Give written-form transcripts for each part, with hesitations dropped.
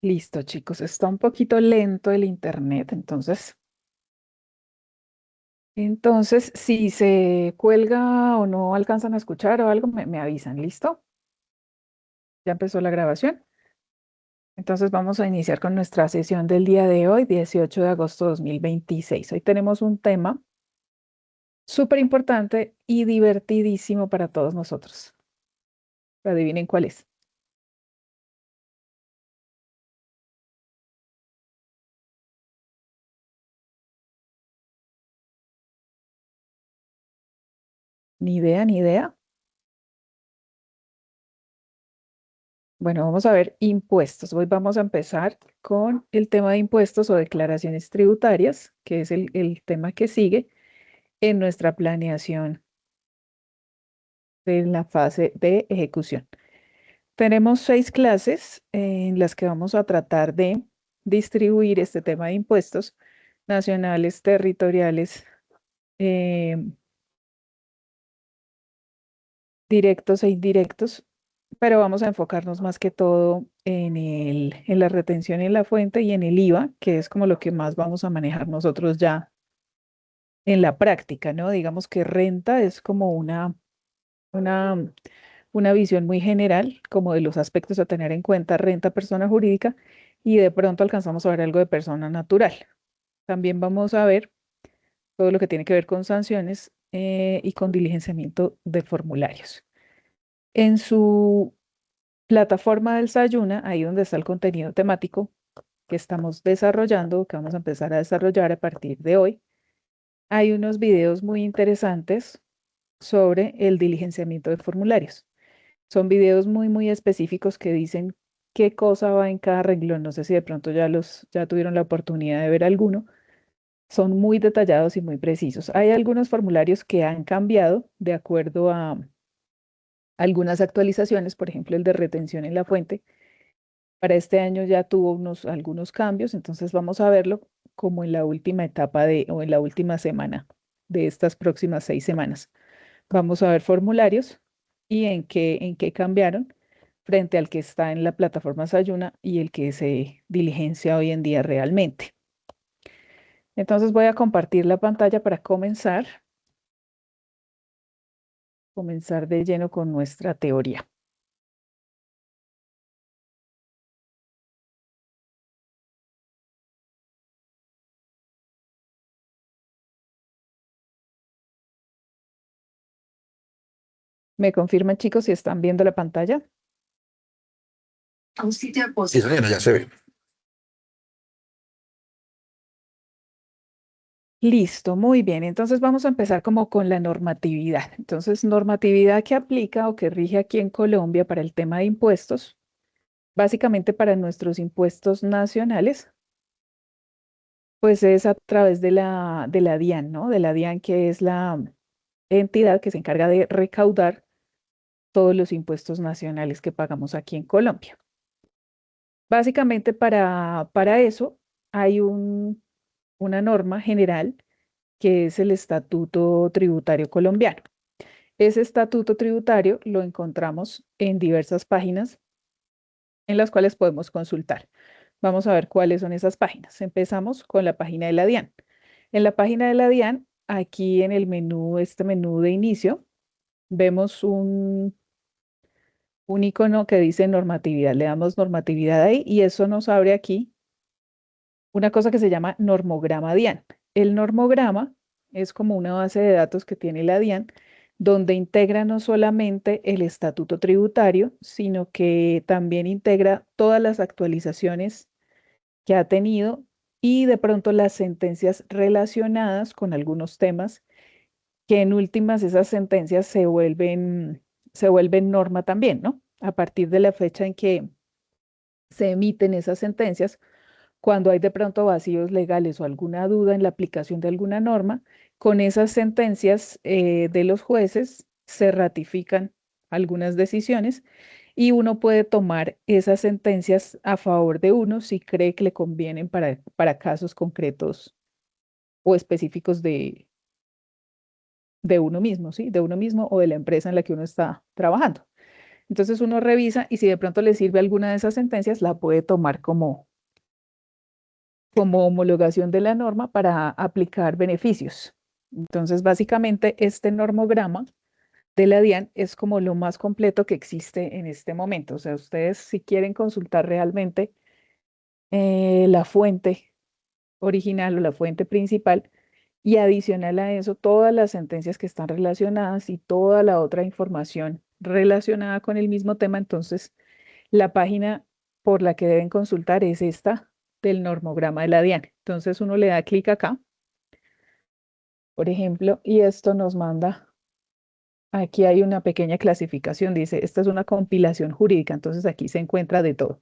Listo, chicos, está un poquito lento el internet, entonces, si se cuelga o no alcanzan a escuchar o algo, me avisan, ¿listo? Ya empezó la grabación. Entonces vamos a iniciar con nuestra sesión del día de hoy, 18 de agosto de 2026. Hoy tenemos un tema súper importante y divertidísimo para todos nosotros. Adivinen cuál es. Ni idea, ni idea. Bueno, vamos a ver impuestos. Hoy vamos a empezar con el tema de impuestos o declaraciones tributarias, que es el tema que sigue en nuestra planeación de la fase de ejecución. Tenemos 6 clases en las que vamos a tratar de distribuir este tema de impuestos nacionales, territoriales, eh, directos e indirectos, pero vamos a enfocarnos más que todo en la retención en la fuente y en el IVA, que es como lo que más vamos a manejar nosotros ya en la práctica, ¿no? Digamos que renta es como una, una visión muy general, como de los aspectos a tener en cuenta, renta persona jurídica, y de pronto alcanzamos a ver algo de persona natural. También vamos a ver todo lo que tiene que ver con sanciones y con diligenciamiento de formularios. En su plataforma del Sayuna, ahí donde está el contenido temático que estamos desarrollando, que vamos a empezar a desarrollar a partir de hoy, hay unos videos muy interesantes sobre el diligenciamiento de formularios. Son videos muy específicos que dicen qué cosa va en cada renglón. No sé si de pronto ya tuvieron la oportunidad de ver alguno. Son muy detallados y muy precisos. Hay algunos formularios que han cambiado de acuerdo a algunas actualizaciones, por ejemplo, el de retención en la fuente. Para este año ya tuvo algunos cambios, entonces vamos a verlo como en la última etapa o en la última semana de estas próximas 6 semanas. Vamos a ver formularios y en qué cambiaron frente al que está en la plataforma Sayuna y el que se diligencia hoy en día realmente. Entonces voy a compartir la pantalla para comenzar de lleno con nuestra teoría. ¿Me confirman, chicos, si están viendo la pantalla? Sí, señora, ya se ve. Listo, muy bien. Entonces vamos a empezar como con la normatividad. Entonces, normatividad que aplica o que rige aquí en Colombia para el tema de impuestos, básicamente para nuestros impuestos nacionales, pues es a través de la DIAN, ¿no? De la DIAN, que es la entidad que se encarga de recaudar todos los impuestos nacionales que pagamos aquí en Colombia. Básicamente para eso hay una norma general que es el Estatuto Tributario Colombiano. Ese estatuto tributario lo encontramos en diversas páginas en las cuales podemos consultar. Vamos a ver cuáles son esas páginas. Empezamos con la página de la DIAN. En la página de la DIAN, aquí en el menú, este menú de inicio, vemos un icono que dice normatividad. Le damos normatividad ahí y eso nos abre aquí una cosa que se llama normograma DIAN. El normograma es como una base de datos que tiene la DIAN, donde integra no solamente el estatuto tributario, sino que también integra todas las actualizaciones que ha tenido y de pronto las sentencias relacionadas con algunos temas, que en últimas esas sentencias se vuelven norma también, ¿no? A partir de la fecha en que se emiten esas sentencias, cuando hay de pronto vacíos legales o alguna duda en la aplicación de alguna norma, con esas sentencias de los jueces se ratifican algunas decisiones y uno puede tomar esas sentencias a favor de uno si cree que le convienen para casos concretos o específicos de uno mismo, ¿sí? De uno mismo o de la empresa en la que uno está trabajando. Entonces uno revisa y si de pronto le sirve alguna de esas sentencias, la puede tomar como homologación de la norma para aplicar beneficios. Entonces, básicamente, este normograma de la DIAN es como lo más completo que existe en este momento. O sea, ustedes si quieren consultar realmente la fuente original o la fuente principal y adicional a eso, todas las sentencias que están relacionadas y toda la otra información relacionada con el mismo tema, entonces la página por la que deben consultar es esta del normograma de la DIAN. Entonces uno le da clic acá, por ejemplo, y esto nos manda, aquí hay una pequeña clasificación, dice, esta es una compilación jurídica, entonces aquí se encuentra de todo.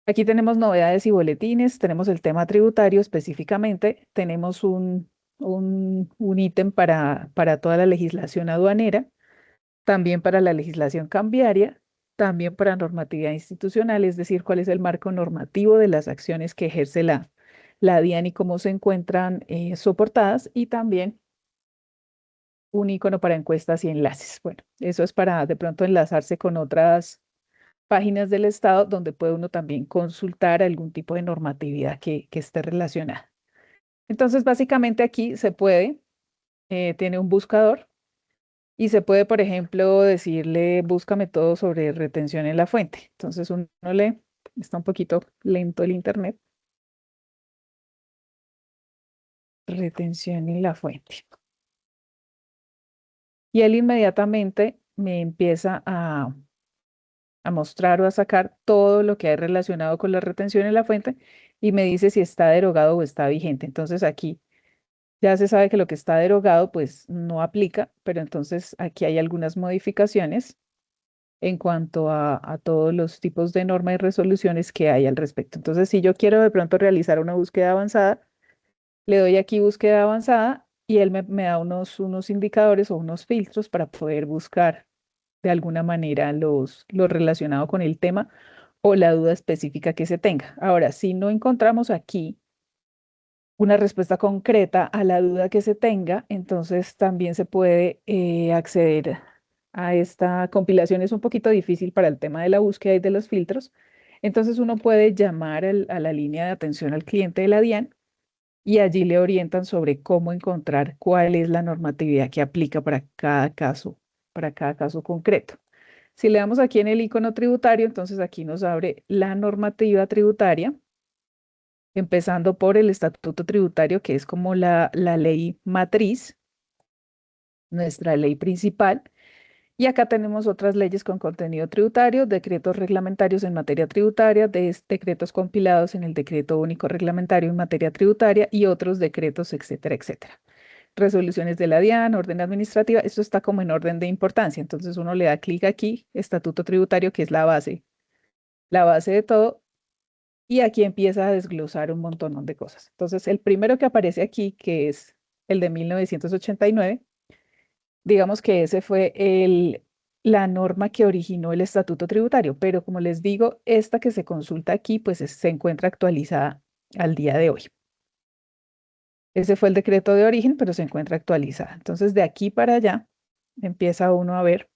Aquí tenemos novedades y boletines, tenemos el tema tributario específicamente, tenemos un ítem para toda la legislación aduanera, también para la legislación cambiaria, también para normatividad institucional, es decir, cuál es el marco normativo de las acciones que ejerce la DIAN y cómo se encuentran soportadas, y también un icono para encuestas y enlaces. Bueno, eso es para de pronto enlazarse con otras páginas del Estado donde puede uno también consultar algún tipo de normatividad que esté relacionada. Entonces, básicamente aquí se puede, tiene un buscador y se puede, por ejemplo, decirle, búscame todo sobre retención en la fuente. Entonces uno le, está un poquito lento el internet, retención en la fuente. Y él inmediatamente me empieza a mostrar o a sacar todo lo que hay relacionado con la retención en la fuente y me dice si está derogado o está vigente. Entonces aquí ya se sabe que lo que está derogado pues no aplica, pero entonces aquí hay algunas modificaciones en cuanto a todos los tipos de normas y resoluciones que hay al respecto. Entonces, si yo quiero de pronto realizar una búsqueda avanzada, le doy aquí búsqueda avanzada y él me da unos indicadores o unos filtros para poder buscar de alguna manera lo relacionado con el tema o la duda específica que se tenga. Ahora, si no encontramos aquí una respuesta concreta a la duda que se tenga, entonces también se puede acceder a esta compilación. Es un poquito difícil para el tema de la búsqueda y de los filtros. Entonces uno puede llamar a la línea de atención al cliente de la DIAN y allí le orientan sobre cómo encontrar cuál es la normatividad que aplica para cada caso concreto. Si le damos aquí en el icono tributario, entonces aquí nos abre la normativa tributaria, empezando por el estatuto tributario, que es como la ley matriz, nuestra ley principal. Y acá tenemos otras leyes con contenido tributario, decretos reglamentarios en materia tributaria, decretos compilados en el decreto único reglamentario en materia tributaria y otros decretos, etcétera, etcétera. Resoluciones de la DIAN, orden administrativa, esto está como en orden de importancia. Entonces uno le da clic aquí, estatuto tributario, que es la base de todo, y aquí empieza a desglosar un montón de cosas. Entonces, el primero que aparece aquí, que es el de 1989, digamos que ese fue la norma que originó el estatuto tributario, pero como les digo, esta que se consulta aquí, pues se encuentra actualizada al día de hoy. Ese fue el decreto de origen, pero se encuentra actualizada. Entonces, de aquí para allá, empieza uno a ver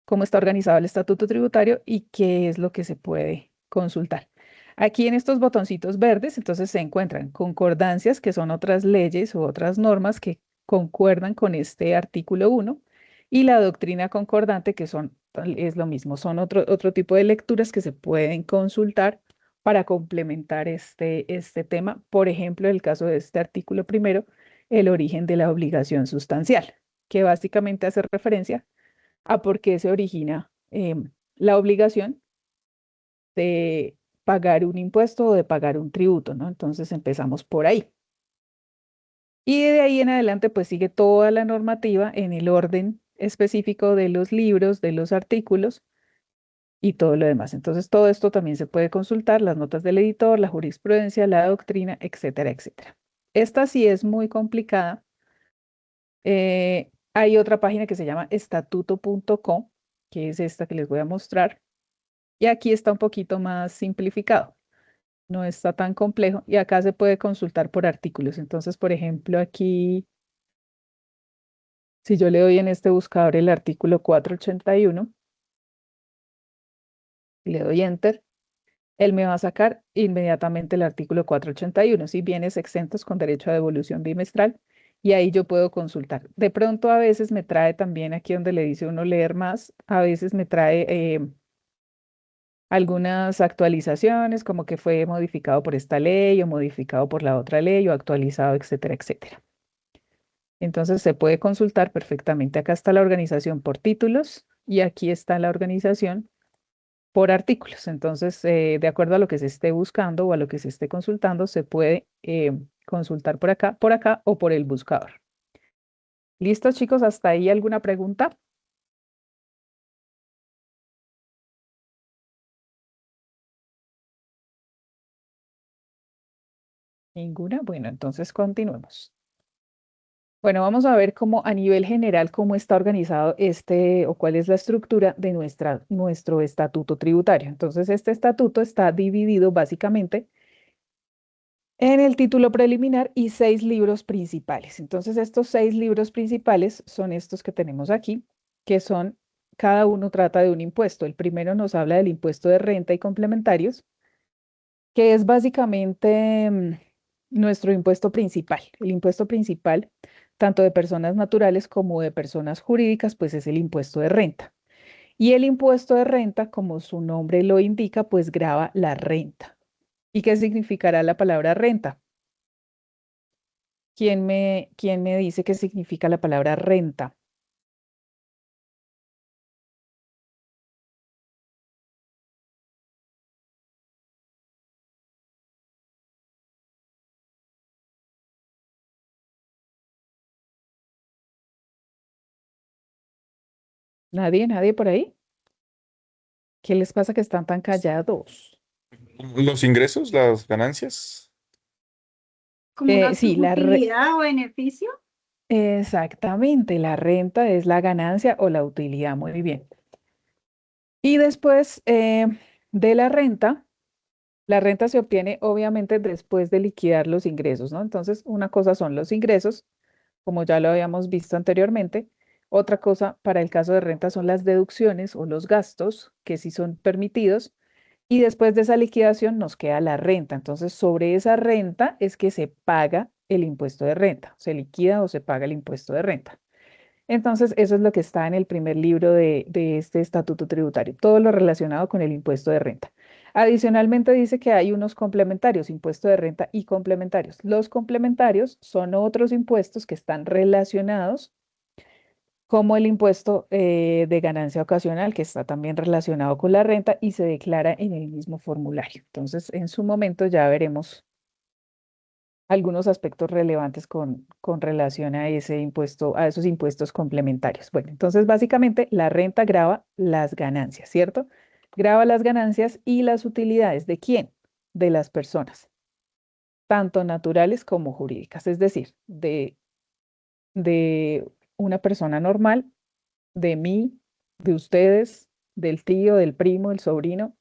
cómo está organizado el estatuto tributario y qué es lo que se puede consultar. Aquí en estos botoncitos verdes, entonces se encuentran concordancias, que son otras leyes u otras normas que concuerdan con este artículo 1, y la doctrina concordante, que es lo mismo, son otro tipo de lecturas que se pueden consultar para complementar este tema. Por ejemplo, en el caso de este artículo primero, el origen de la obligación sustancial, que básicamente hace referencia a por qué se origina la obligación de pagar un impuesto o de pagar un tributo, ¿no? Entonces empezamos por ahí. Y de ahí en adelante, pues sigue toda la normativa en el orden específico de los libros, de los artículos y todo lo demás. Entonces, todo esto también se puede consultar, las notas del editor, la jurisprudencia, la doctrina, etcétera, etcétera. Esta sí es muy complicada. Hay otra página que se llama estatuto.com, que es esta que les voy a mostrar. Y aquí está un poquito más simplificado, no está tan complejo y acá se puede consultar por artículos. Entonces, por ejemplo, aquí, si yo le doy en este buscador el artículo 481, le doy Enter, él me va a sacar inmediatamente el artículo 481, si bienes exentos con derecho a devolución bimestral, y ahí yo puedo consultar. De pronto a veces me trae también aquí donde le dice uno leer más, a veces me trae algunas actualizaciones, como que fue modificado por esta ley o modificado por la otra ley o actualizado, etcétera, etcétera. Entonces se puede consultar perfectamente. Acá está la organización por títulos y aquí está la organización por artículos. Entonces, de acuerdo a lo que se esté buscando o a lo que se esté consultando, se puede consultar por acá o por el buscador. ¿Listos, chicos? ¿Hasta ahí alguna pregunta? ¿Ninguna? Bueno, entonces continuemos. Bueno, vamos a ver cómo a nivel general cómo está organizado este o cuál es la estructura de nuestro estatuto tributario. Entonces, este estatuto está dividido básicamente en el título preliminar y 6 libros principales. Entonces, estos 6 libros principales son estos que tenemos aquí, que son, cada uno trata de un impuesto. El primero nos habla del impuesto de renta y complementarios, que es básicamente nuestro impuesto principal. El impuesto principal, tanto de personas naturales como de personas jurídicas, pues es el impuesto de renta. Y el impuesto de renta, como su nombre lo indica, pues grava la renta. ¿Y qué significará la palabra renta? ¿Quién me dice qué significa la palabra renta? ¿Nadie? ¿Nadie por ahí? ¿Qué les pasa que están tan callados? Los ingresos, las ganancias. Como una Sí, utilidad o beneficio. exactamente, la renta es la ganancia o la utilidad, muy bien. Y después de la renta se obtiene obviamente después de liquidar los ingresos, ¿no? Entonces, una cosa son los ingresos, como ya lo habíamos visto anteriormente. Otra cosa para el caso de renta son las deducciones o los gastos, que sí son permitidos. Y después de esa liquidación nos queda la renta. Entonces, sobre esa renta es que se paga el impuesto de renta. Se liquida o se paga el impuesto de renta. Entonces, eso es lo que está en el primer libro de este estatuto tributario, todo lo relacionado con el impuesto de renta. Adicionalmente dice que hay unos complementarios, impuesto de renta y complementarios. Los complementarios son otros impuestos que están relacionados, como el impuesto de ganancia ocasional, que está también relacionado con la renta y se declara en el mismo formulario. Entonces, en su momento ya veremos algunos aspectos relevantes con relación a ese impuesto, a esos impuestos complementarios. Bueno, entonces básicamente la renta grava las ganancias, ¿cierto? Grava las ganancias y las utilidades. ¿De quién? De las personas, tanto naturales como jurídicas, es decir, de una persona normal, de mí, de ustedes, del tío, del primo, del sobrino,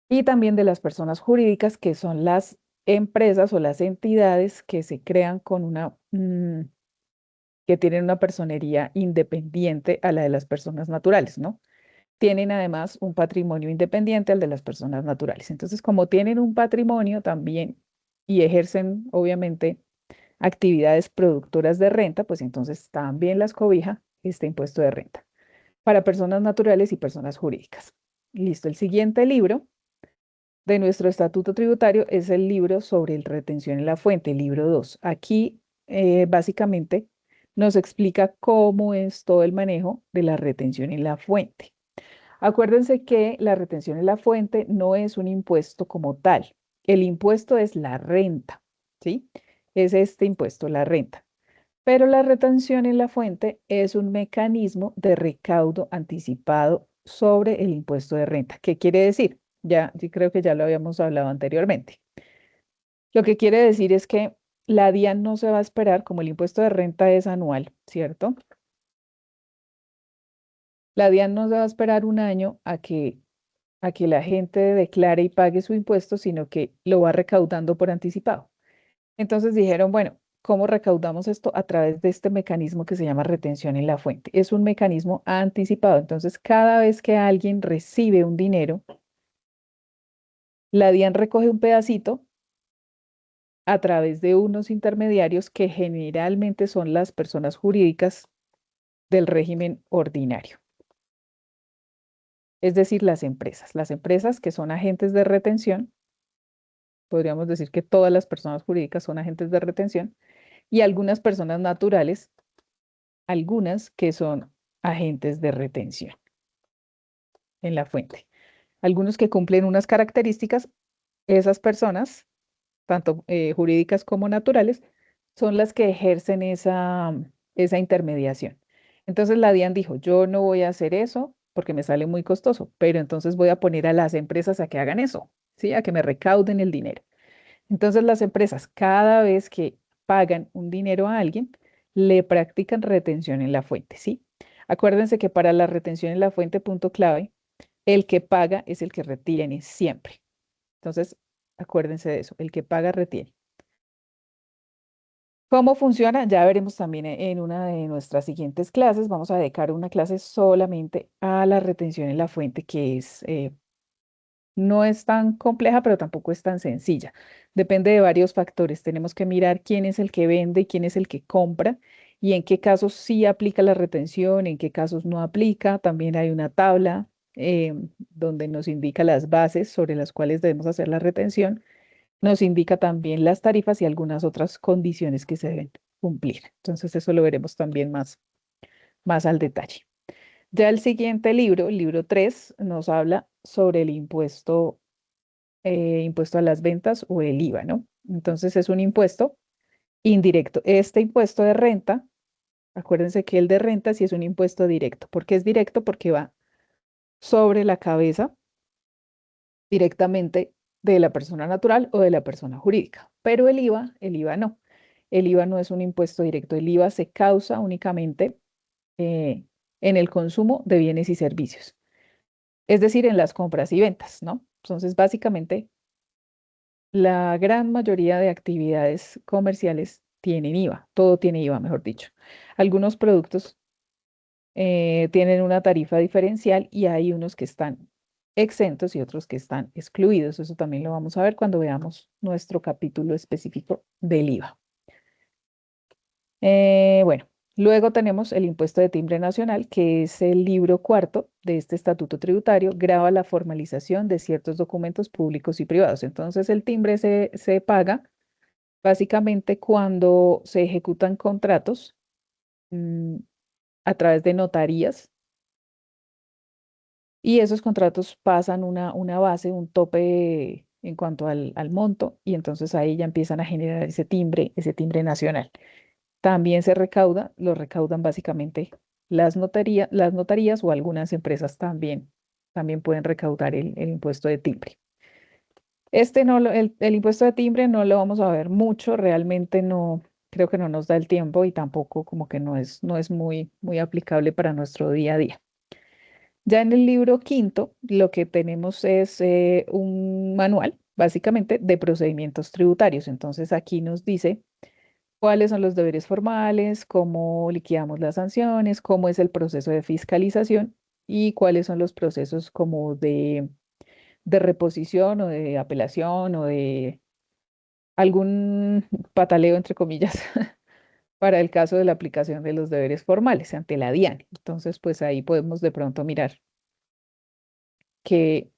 y también de las personas jurídicas, que son las empresas o las entidades que se crean con que tienen una personería independiente a la de las personas naturales, ¿no? Tienen además un patrimonio independiente al de las personas naturales. Entonces, como tienen un patrimonio también y ejercen, obviamente, actividades productoras de renta, pues entonces también las cobija este impuesto de renta para personas naturales y personas jurídicas. Listo, el siguiente libro de nuestro estatuto tributario es el libro sobre el retención en la fuente, el libro 2. Aquí básicamente nos explica cómo es todo el manejo de la retención en la fuente. Acuérdense que la retención en la fuente no es un impuesto como tal. El impuesto es la renta, ¿sí? Es este impuesto, la renta. Pero la retención en la fuente es un mecanismo de recaudo anticipado sobre el impuesto de renta. ¿Qué quiere decir? Ya, sí creo que ya lo habíamos hablado anteriormente. Lo que quiere decir es que la DIAN no se va a esperar, como el impuesto de renta es anual, ¿cierto? La DIAN no se va a esperar un año a que la gente declare y pague su impuesto, sino que lo va recaudando por anticipado. Entonces dijeron, bueno, ¿cómo recaudamos esto? A través de este mecanismo que se llama retención en la fuente. Es un mecanismo anticipado. Entonces, cada vez que alguien recibe un dinero, la DIAN recoge un pedacito a través de unos intermediarios que generalmente son las personas jurídicas del régimen ordinario, es decir, las empresas que son agentes de retención, podríamos decir que todas las personas jurídicas son agentes de retención, y algunas personas naturales, algunas que son agentes de retención en la fuente. Algunos que cumplen unas características, esas personas, tanto jurídicas como naturales, son las que ejercen esa intermediación. Entonces la DIAN dijo, yo no voy a hacer eso porque me sale muy costoso, pero entonces voy a poner a las empresas a que hagan eso, ¿sí? A que me recauden el dinero. Entonces las empresas, cada vez que pagan un dinero a alguien, le practican retención en la fuente, ¿sí? Acuérdense que para la retención en la fuente, punto clave, el que paga es el que retiene siempre. Entonces, acuérdense de eso, el que paga retiene. ¿Cómo funciona? Ya veremos también en una de nuestras siguientes clases. Vamos a dedicar una clase solamente a la retención en la fuente, que no es tan compleja, pero tampoco es tan sencilla. Depende de varios factores. Tenemos que mirar quién es el que vende y quién es el que compra y en qué casos sí aplica la retención, en qué casos no aplica. También hay una tabla donde nos indica las bases sobre las cuales debemos hacer la retención. Nos indica también las tarifas y algunas otras condiciones que se deben cumplir. Entonces eso lo veremos también más al detalle. Ya el siguiente libro, el libro 3, nos habla sobre el impuesto a las ventas o el IVA, ¿no? Entonces es un impuesto indirecto. Este impuesto de renta, acuérdense que el de renta sí es un impuesto directo. ¿Por qué es directo? Porque va sobre la cabeza directamente de la persona natural o de la persona jurídica. Pero el IVA no. El IVA no es un impuesto directo. El IVA se causa únicamente eh, en el consumo de bienes y servicios, es decir, en las compras y ventas, ¿no? Entonces, básicamente, la gran mayoría de actividades comerciales tienen IVA, todo tiene IVA, mejor dicho. Algunos productos tienen una tarifa diferencial y hay unos que están exentos y otros que están excluidos. Eso también lo vamos a ver cuando veamos nuestro capítulo específico del IVA. Bueno, luego tenemos el impuesto de timbre nacional, que es el libro cuarto de este estatuto tributario, grava la formalización de ciertos documentos públicos y privados. Entonces, el timbre se paga básicamente cuando se ejecutan contratos mm, a través de notarías y esos contratos pasan una base, un tope en cuanto al monto, y entonces ahí ya empiezan a generar ese timbre nacional. También se recauda, lo recaudan básicamente las notarías o algunas empresas también pueden recaudar el impuesto de timbre. El impuesto de timbre no lo vamos a ver mucho, realmente no, creo que no nos da el tiempo y tampoco como que no es muy aplicable para nuestro día a día. Ya en el libro quinto, lo que tenemos es un manual, básicamente, de procedimientos tributarios. Entonces aquí nos dice cuáles son los deberes formales, cómo liquidamos las sanciones, cómo es el proceso de fiscalización y cuáles son los procesos como de reposición o de apelación o de algún pataleo, entre comillas, para el caso de la aplicación de los deberes formales ante la DIAN. Entonces, pues ahí podemos de pronto mirar qué,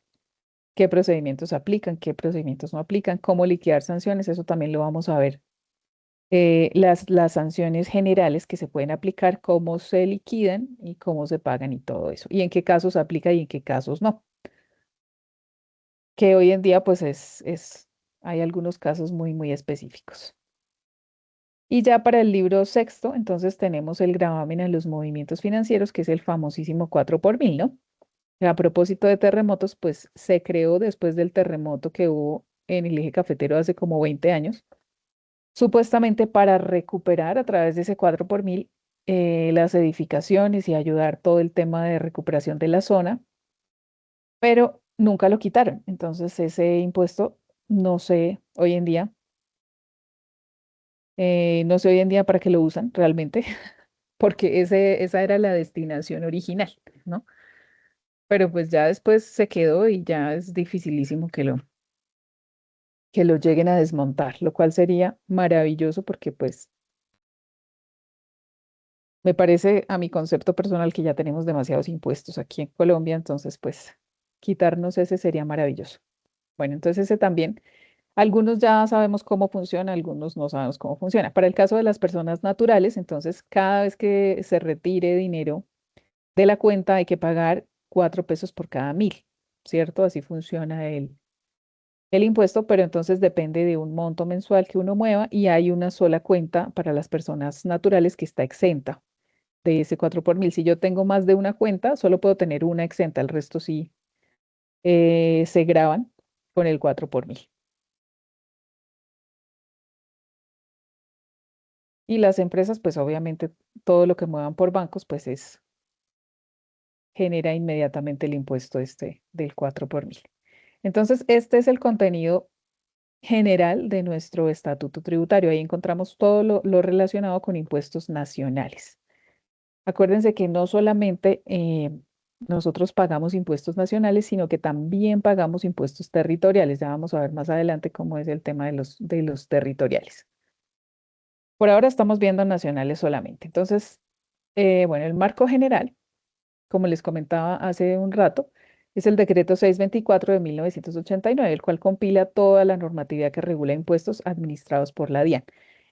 qué procedimientos aplican, qué procedimientos no aplican, cómo liquidar sanciones, eso también lo vamos a ver. Las sanciones generales que se pueden aplicar, cómo se liquidan y cómo se pagan y todo eso, y en qué casos aplica y en qué casos no, que hoy en día pues hay algunos casos muy específicos. Y ya para el libro sexto, entonces tenemos el gravamen en los movimientos financieros, que es el famosísimo 4 por mil, ¿no? A propósito de terremotos, pues se creó después del terremoto que hubo en el eje cafetero hace como 20 años, supuestamente para recuperar a través de ese 4 por mil las edificaciones y ayudar todo el tema de recuperación de la zona, pero nunca lo quitaron. Entonces ese impuesto, no sé hoy en día No sé hoy en día para qué lo usan realmente, porque esa era la destinación original, ¿no? Pero pues ya después se quedó y ya es dificilísimo que lo lleguen a desmontar, lo cual sería maravilloso porque pues me parece a mi concepto personal que ya tenemos demasiados impuestos aquí en Colombia, entonces pues quitarnos ese sería maravilloso. Bueno, entonces ese también, algunos ya sabemos cómo funciona, algunos no sabemos cómo funciona. Para el caso de las personas naturales, entonces cada vez que se retire dinero de la cuenta hay que pagar 4 pesos por cada 1.000, ¿cierto? Así funciona el impuesto, pero entonces depende de un monto mensual que uno mueva y hay una sola cuenta para las personas naturales que está exenta de ese 4 por 1.000. Si yo tengo más de una cuenta, solo puedo tener una exenta, el resto sí se graban con el 4 por 1.000. Y las empresas, pues obviamente todo lo que muevan por bancos, pues genera inmediatamente el impuesto este del 4 por 1.000. Entonces, este es el contenido general de nuestro estatuto tributario. Ahí encontramos todo lo relacionado con impuestos nacionales. Acuérdense que no solamente nosotros pagamos impuestos nacionales, sino que también pagamos impuestos territoriales. Ya vamos a ver más adelante cómo es el tema de los territoriales. Por ahora estamos viendo nacionales solamente. Entonces, bueno, el marco general, como les comentaba hace un rato, es el decreto 624 de 1989, el cual compila toda la normatividad que regula impuestos administrados por la DIAN.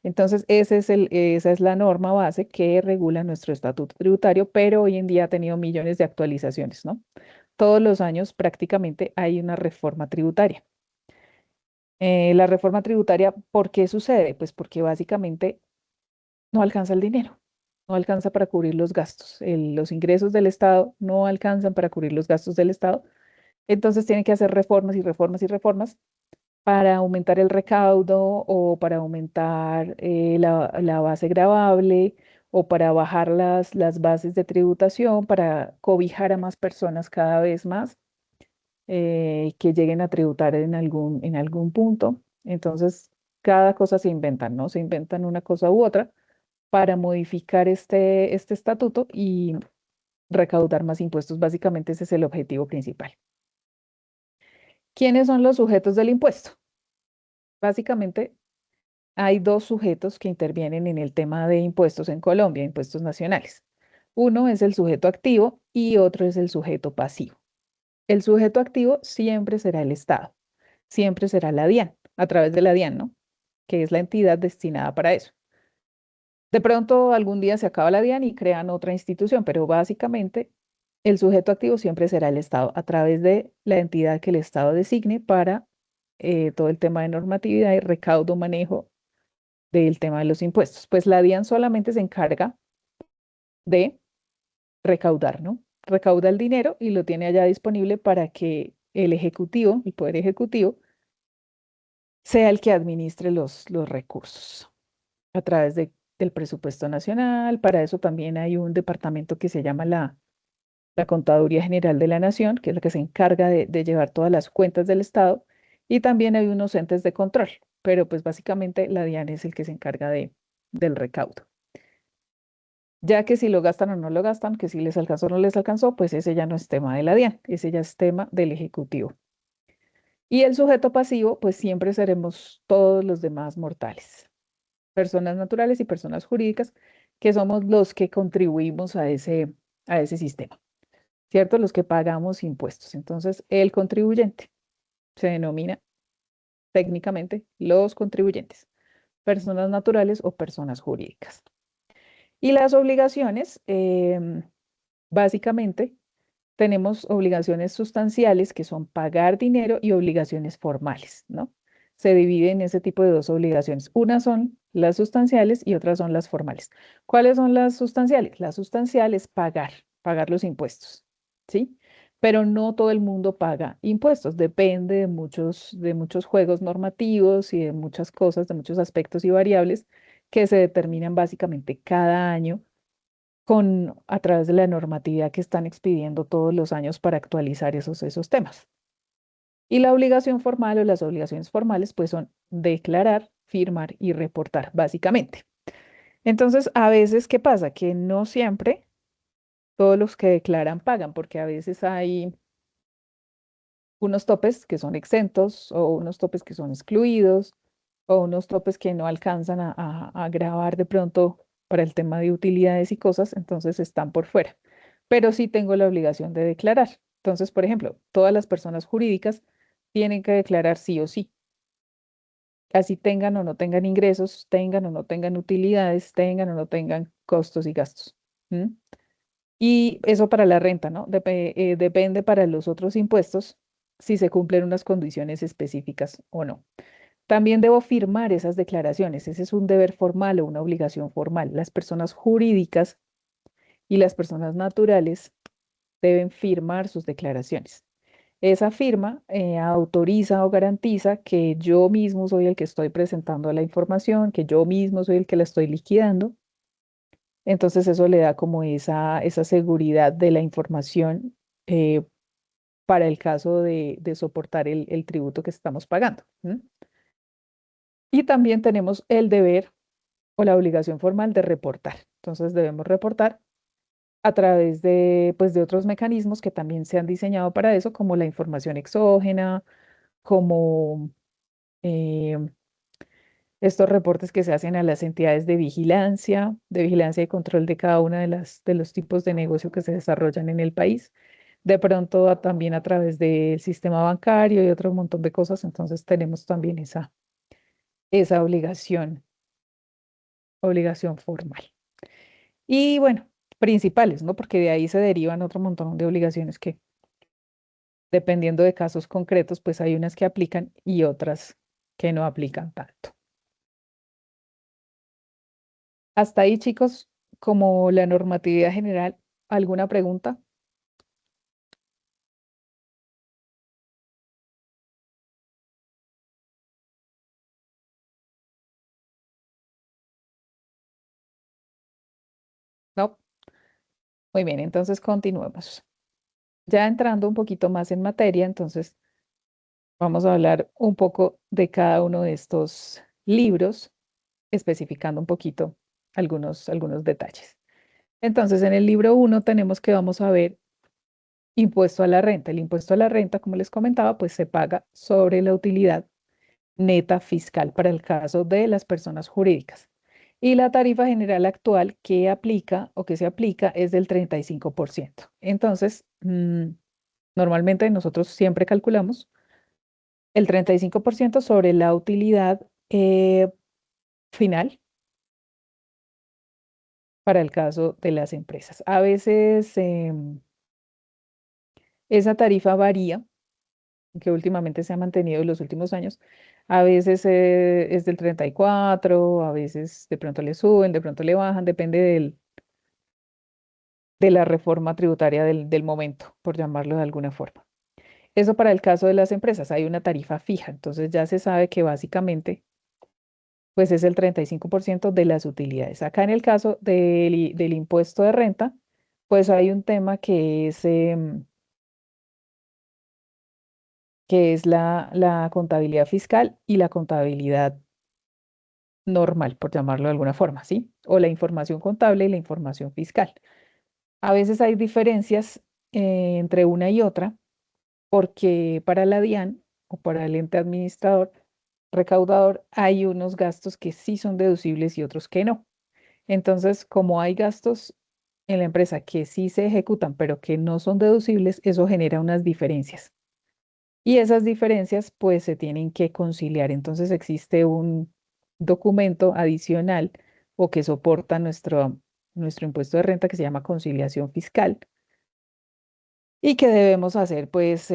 Entonces, esa es la norma base que regula nuestro estatuto tributario, pero hoy en día ha tenido millones de actualizaciones, ¿no? Todos los años prácticamente hay una reforma tributaria. La reforma tributaria, ¿por qué sucede? Pues porque básicamente no alcanza el dinero, no alcanza para cubrir los gastos. Los ingresos del Estado no alcanzan para cubrir los gastos del Estado. Entonces tienen que hacer reformas y reformas y reformas para aumentar el recaudo o para aumentar la base gravable o para bajar las bases de tributación, para cobijar a más personas cada vez más que lleguen a tributar en algún punto. Entonces, cada cosa se inventan, ¿no? Se inventan una cosa u otra para modificar este estatuto y recaudar más impuestos. Básicamente ese es el objetivo principal. ¿Quiénes son los sujetos del impuesto? Básicamente hay dos sujetos que intervienen en el tema de impuestos en Colombia, impuestos nacionales. Uno es el sujeto activo y otro es el sujeto pasivo. El sujeto activo siempre será el Estado, siempre será la DIAN, a través de la DIAN, ¿no? Que es la entidad destinada para eso. De pronto algún día se acaba la DIAN y crean otra institución, pero básicamente el sujeto activo siempre será el Estado a través de la entidad que el Estado designe para todo el tema de normatividad y recaudo, manejo del tema de los impuestos. Pues la DIAN solamente se encarga de recaudar, ¿no? Recauda el dinero y lo tiene allá disponible para que el Ejecutivo, el Poder Ejecutivo, sea el que administre los recursos a través del presupuesto nacional. Para eso también hay un departamento que se llama la Contaduría General de la Nación, que es la que se encarga de llevar todas las cuentas del Estado, y también hay unos entes de control, pero pues básicamente la DIAN es el que se encarga del recaudo. Ya que si lo gastan o no lo gastan, que si les alcanzó o no les alcanzó, pues ese ya no es tema de la DIAN, ese ya es tema del Ejecutivo. Y el sujeto pasivo, pues siempre seremos todos los demás mortales, personas naturales y personas jurídicas, que somos los que contribuimos a ese sistema, ¿cierto? Los que pagamos impuestos. Entonces, el contribuyente se denomina técnicamente los contribuyentes, personas naturales o personas jurídicas. Y las obligaciones, básicamente, tenemos obligaciones sustanciales que son pagar dinero y obligaciones formales, ¿no? Se divide en ese tipo de dos obligaciones. Unas son las sustanciales y otras son las formales. ¿Cuáles son las sustanciales? Las sustanciales pagar los impuestos, ¿sí? Pero no todo el mundo paga impuestos, depende de muchos juegos normativos y de muchas cosas, de muchos aspectos y variables que se determinan básicamente cada año a través de la normatividad que están expidiendo todos los años para actualizar esos temas. Y la obligación formal o las obligaciones formales, pues son declarar firmar y reportar, básicamente. Entonces, a veces, ¿qué pasa? Que no siempre todos los que declaran pagan, porque a veces hay unos topes que son exentos o unos topes que son excluidos o unos topes que no alcanzan a grabar de pronto para el tema de utilidades y cosas, entonces están por fuera. Pero sí tengo la obligación de declarar. Entonces, por ejemplo, todas las personas jurídicas tienen que declarar sí o sí, así tengan o no tengan ingresos, tengan o no tengan utilidades, tengan o no tengan costos y gastos. ¿M? Y eso para la renta, ¿no? Depende para los otros impuestos si se cumplen unas condiciones específicas o no. También debo firmar esas declaraciones. Ese es un deber formal o una obligación formal. Las personas jurídicas y las personas naturales deben firmar sus declaraciones. Esa firma autoriza o garantiza que yo mismo soy el que estoy presentando la información, que yo mismo soy el que la estoy liquidando. Entonces eso le da como esa seguridad de la información eh, para el caso de soportar el tributo que estamos pagando. ¿M? Y también tenemos el deber o la obligación formal de reportar. Entonces debemos reportar a través de, pues, de otros mecanismos que también se han diseñado para eso, como la información exógena, como eh, estos reportes que se hacen a las entidades de vigilancia y control de cada una de los tipos de negocio que se desarrollan en el país. De pronto también a través del sistema bancario y otro montón de cosas, entonces tenemos también esa obligación formal. Y bueno, principales, ¿no? Porque de ahí se derivan otro montón de obligaciones que, dependiendo de casos concretos, pues hay unas que aplican y otras que no aplican tanto. Hasta ahí, chicos, como la normatividad general, ¿alguna pregunta? No. Muy bien, entonces continuemos. Ya entrando un poquito más en materia, entonces vamos a hablar un poco de cada uno de estos libros, especificando un poquito algunos detalles. Entonces, en el libro 1 tenemos que vamos a ver impuesto a la renta. El impuesto a la renta, como les comentaba, pues se paga sobre la utilidad neta fiscal para el caso de las personas jurídicas. Y la tarifa general actual que aplica o que se aplica es del 35%. Entonces, normalmente nosotros siempre calculamos el 35% sobre la utilidad final para el caso de las empresas. A veces esa tarifa varía, que últimamente se ha mantenido en los últimos años. A veces es del 34, a veces de pronto le suben, de pronto le bajan, depende de la reforma tributaria del momento, por llamarlo de alguna forma. Eso para el caso de las empresas, hay una tarifa fija, entonces ya se sabe que básicamente pues es el 35% de las utilidades. Acá en el caso del impuesto de renta, pues hay un tema que es la contabilidad fiscal y la contabilidad normal, por llamarlo de alguna forma, ¿sí? O la información contable y la información fiscal. A veces hay diferencias entre una y otra, porque para la DIAN o para el ente administrador recaudador hay unos gastos que sí son deducibles y otros que no. Entonces, como hay gastos en la empresa que sí se ejecutan, pero que no son deducibles, eso genera unas diferencias. Y esas diferencias pues se tienen que conciliar. Entonces existe un documento adicional o que soporta nuestro impuesto de renta que se llama conciliación fiscal y que debemos hacer pues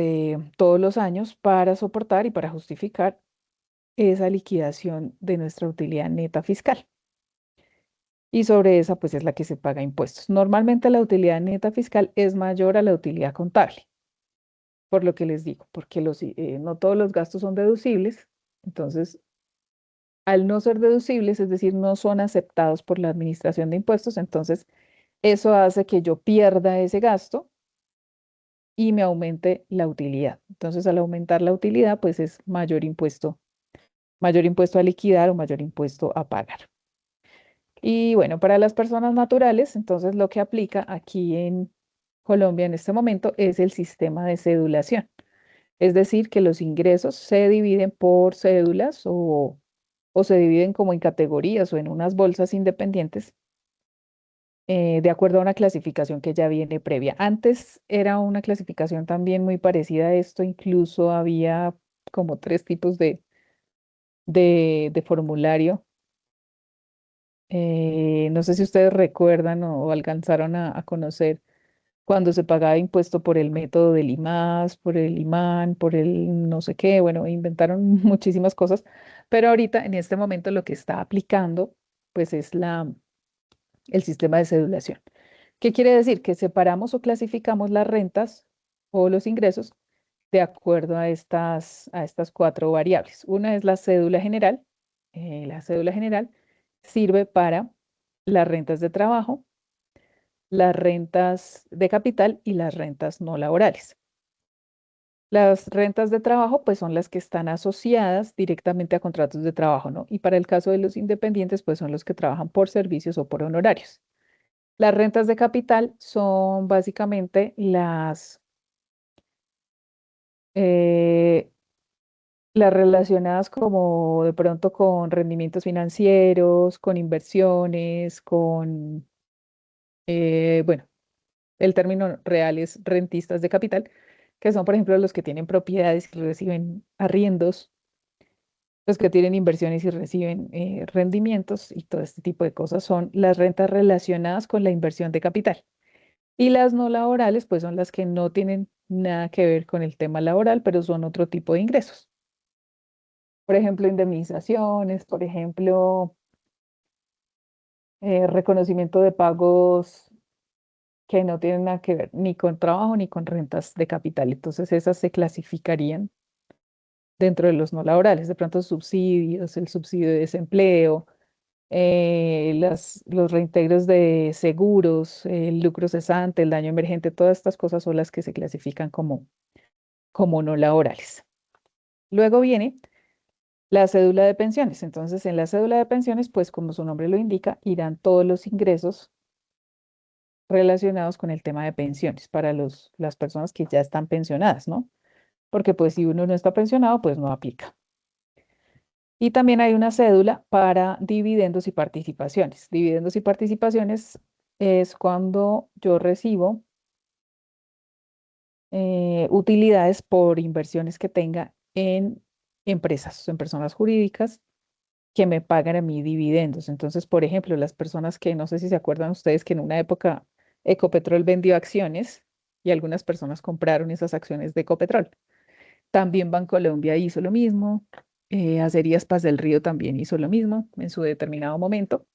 todos los años para soportar y para justificar esa liquidación de nuestra utilidad neta fiscal. Y sobre esa pues es la que se paga impuestos. Normalmente la utilidad neta fiscal es mayor a la utilidad contable, por lo que les digo, porque no todos los gastos son deducibles. Entonces, al no ser deducibles, es decir, no son aceptados por la administración de impuestos, entonces eso hace que yo pierda ese gasto y me aumente la utilidad. Entonces, al aumentar la utilidad, pues es mayor impuesto mayor impuesto a liquidar o mayor impuesto a pagar. Y bueno, para las personas naturales, entonces lo que aplica aquí en Colombia en este momento es el sistema de cedulación. Es decir, que los ingresos se dividen por cédulas o se dividen como en categorías o en unas bolsas independientes de acuerdo a una clasificación que ya viene previa. Antes era una clasificación también muy parecida a esto, incluso había como tres tipos de formulario. No sé si ustedes recuerdan o alcanzaron a conocer cuando se pagaba impuesto por el método del IMAS, por el IMAN, por el no sé qué, bueno, inventaron muchísimas cosas, pero ahorita en este momento lo que está aplicando pues es el sistema de cedulación. ¿Qué quiere decir? Que separamos o clasificamos las rentas o los ingresos de acuerdo a estas cuatro variables. Una es la cédula general. La cédula general sirve para las rentas de trabajo, las rentas de capital y las rentas no laborales. Las rentas de trabajo, pues son las que están asociadas directamente a contratos de trabajo, ¿no? Y para el caso de los independientes, pues son los que trabajan por servicios o por honorarios. Las rentas de capital son básicamente eh, las relacionadas como de pronto con rendimientos financieros, con inversiones, bueno, el término real es rentistas de capital, que son, por ejemplo, los que tienen propiedades y reciben arriendos, los que tienen inversiones y reciben rendimientos y todo este tipo de cosas son las rentas relacionadas con la inversión de capital. Y las no laborales, pues son las que no tienen nada que ver con el tema laboral, pero son otro tipo de ingresos. Por ejemplo, indemnizaciones, por ejemplo, reconocimiento de pagos que no tienen nada que ver ni con trabajo ni con rentas de capital. Entonces, esas se clasificarían dentro de los no laborales. De pronto, subsidios, el subsidio de desempleo, los reintegros de seguros, el lucro cesante, el daño emergente, todas estas cosas son las que se clasifican como no laborales. Luego viene la cédula de pensiones. Entonces, en la cédula de pensiones, pues como su nombre lo indica, irán todos los ingresos relacionados con el tema de pensiones para las personas que ya están pensionadas, ¿no? Porque pues si uno no está pensionado, pues no aplica. Y también hay una cédula para dividendos y participaciones. Dividendos y participaciones es cuando yo recibo utilidades por inversiones que tenga en empresas, en personas jurídicas que me pagan a mí dividendos. Entonces, por ejemplo, las personas que no sé si se acuerdan ustedes que en una época Ecopetrol vendió acciones y algunas personas compraron esas acciones de Ecopetrol. También Bancolombia hizo lo mismo, Acerías Paz del Río también hizo lo mismo en su determinado momento.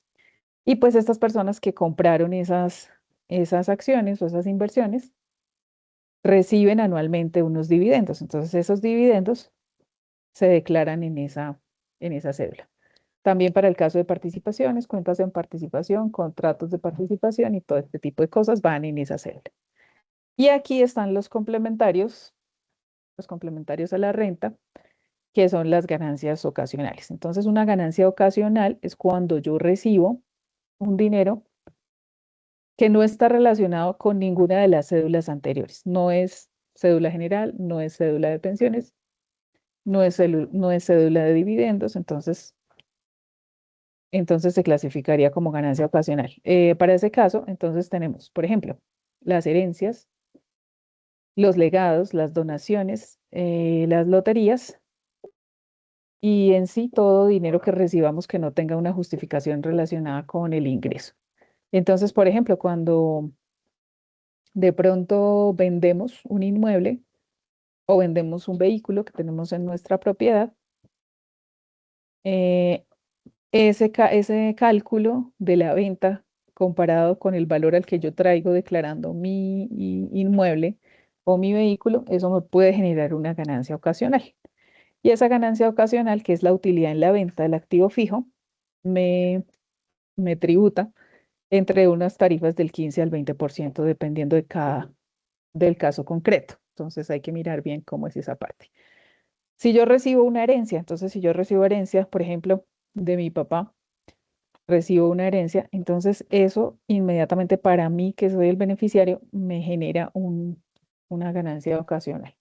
Y pues estas personas que compraron esas acciones o esas inversiones reciben anualmente unos dividendos. Entonces esos dividendos se declaran en esa cédula. También para el caso de participaciones, cuentas en participación, contratos de participación y todo este tipo de cosas van en esa cédula. Y aquí están los complementarios a la renta, que son las ganancias ocasionales. Entonces, una ganancia ocasional es cuando yo recibo un dinero que no está relacionado con ninguna de las cédulas anteriores. No es cédula general, no es cédula de pensiones, no es cédula de dividendos, entonces se clasificaría como ganancia ocasional. Para ese caso, entonces tenemos, por ejemplo, las herencias, los legados, las donaciones, las loterías y en sí todo dinero que recibamos que no tenga una justificación relacionada con el ingreso. Entonces, por ejemplo, cuando de pronto vendemos un inmueble o vendemos un vehículo que tenemos en nuestra propiedad, eh, ese cálculo de la venta comparado con el valor al que yo traigo declarando mi inmueble o mi vehículo, eso me puede generar una ganancia ocasional. Y esa ganancia ocasional, que es la utilidad en la venta del activo fijo, me, me tributa entre unas tarifas del 15 al 20% dependiendo del caso concreto. Entonces hay que mirar bien cómo es esa parte. Si yo recibo una herencia, entonces si yo recibo herencia, por ejemplo, de mi papá, recibo una herencia, entonces eso inmediatamente para mí, que soy el beneficiario, me genera una ganancia ocasional.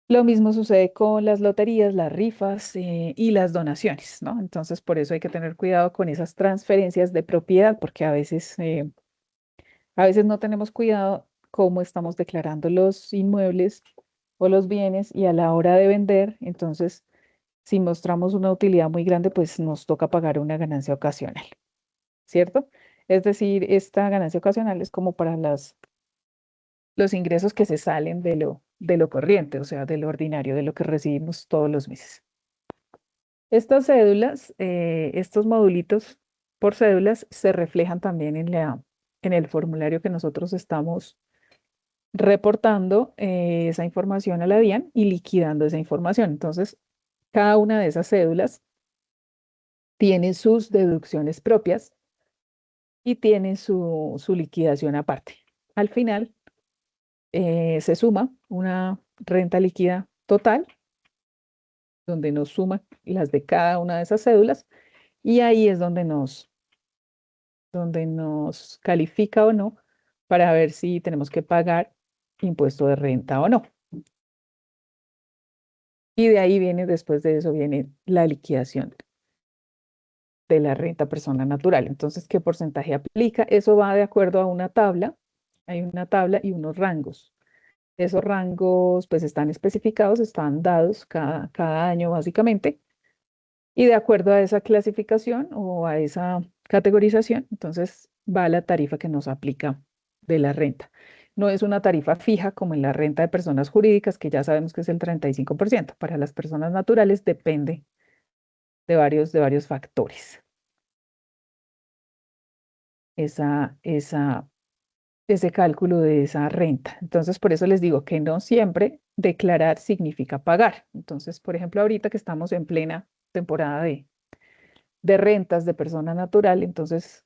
Lo mismo sucede con las loterías, las rifas y las donaciones, ¿no? Entonces, por eso hay que tener cuidado con esas transferencias de propiedad, porque a veces no tenemos cuidado cómo estamos declarando los inmuebles o los bienes y a la hora de vender, entonces, si mostramos una utilidad muy grande, pues nos toca pagar una ganancia ocasional, ¿cierto? Es decir, esta ganancia ocasional es como para los ingresos que se salen de lo corriente, o sea, de lo ordinario, de lo que recibimos todos los meses. Estas cédulas, estos modulitos por cédulas se reflejan también en el formulario que nosotros estamos reportando esa información a la DIAN y liquidando esa información. Entonces, cada una de esas cédulas tiene sus deducciones propias y tiene su liquidación aparte. Al final, se suma una renta líquida total, donde nos suman las de cada una de esas cédulas, y ahí es donde nos califica o no para ver si tenemos que pagar impuesto de renta o no. Y de ahí viene, después de eso, viene la liquidación de la renta persona natural. Entonces, ¿qué porcentaje aplica? Eso va de acuerdo a una tabla. Hay una tabla y unos rangos. Esos rangos pues están especificados, están dados cada año básicamente, y de acuerdo a esa clasificación o a esa categorización, entonces va la tarifa que nos aplica de la renta. No es una tarifa fija como en la renta de personas jurídicas, que ya sabemos que es el 35%. Para las personas naturales depende de varios factores. Esa ese cálculo de esa renta. Entonces, por eso les digo que no siempre declarar significa pagar. Entonces, por ejemplo, ahorita que estamos en plena temporada de rentas de persona natural, entonces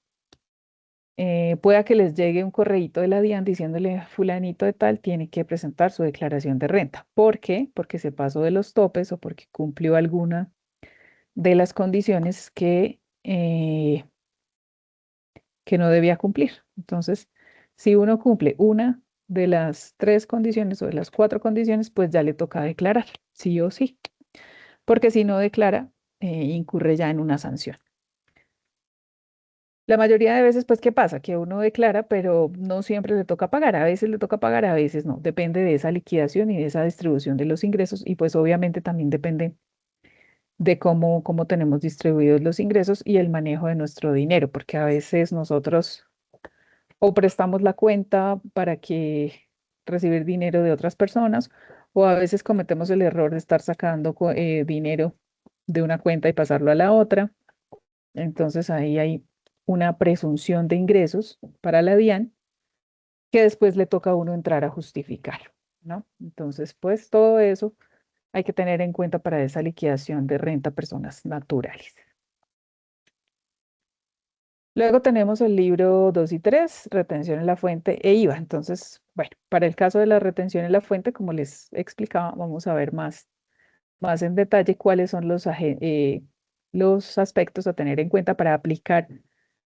pueda que les llegue un correíto de la DIAN diciéndole fulanito de tal tiene que presentar su declaración de renta. ¿Por qué? Porque se pasó de los topes o porque cumplió alguna de las condiciones que no debía cumplir. Entonces, si uno cumple una de las tres condiciones o de las cuatro condiciones, pues ya le toca declarar, sí o sí, porque si no declara, incurre ya en una sanción. La mayoría de veces, pues, ¿qué pasa? Que uno declara, pero no siempre le toca pagar. A veces le toca pagar, a veces no. Depende de esa liquidación y de esa distribución de los ingresos y pues obviamente también depende de cómo tenemos distribuidos los ingresos y el manejo de nuestro dinero, porque a veces nosotros o prestamos la cuenta para que recibir dinero de otras personas, o a veces cometemos el error de estar sacando dinero de una cuenta y pasarlo a la otra. Entonces ahí hay una presunción de ingresos para la DIAN que después le toca a uno entrar a justificar, ¿no? Entonces, pues todo eso hay que tener en cuenta para esa liquidación de renta a personas naturales. Luego tenemos el libro 2 y 3, retención en la fuente e IVA. Entonces, bueno, para el caso de la retención en la fuente, como les explicaba, vamos a ver más en detalle cuáles son los aspectos a tener en cuenta para aplicar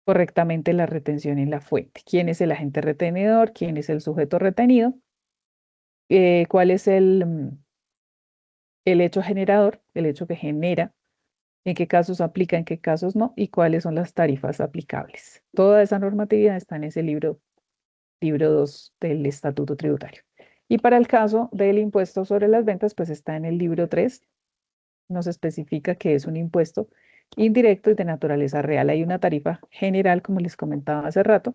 correctamente la retención en la fuente. ¿Quién es el agente retenedor? ¿Quién es el sujeto retenido? ¿Cuál es el hecho generador? El hecho que genera, en qué casos aplica, en qué casos no, y cuáles son las tarifas aplicables. Toda esa normatividad está en ese libro 2 del Estatuto Tributario. Y para el caso del impuesto sobre las ventas, pues está en el libro 3, nos especifica que es un impuesto indirecto y de naturaleza real. Hay una tarifa general, como les comentaba hace rato,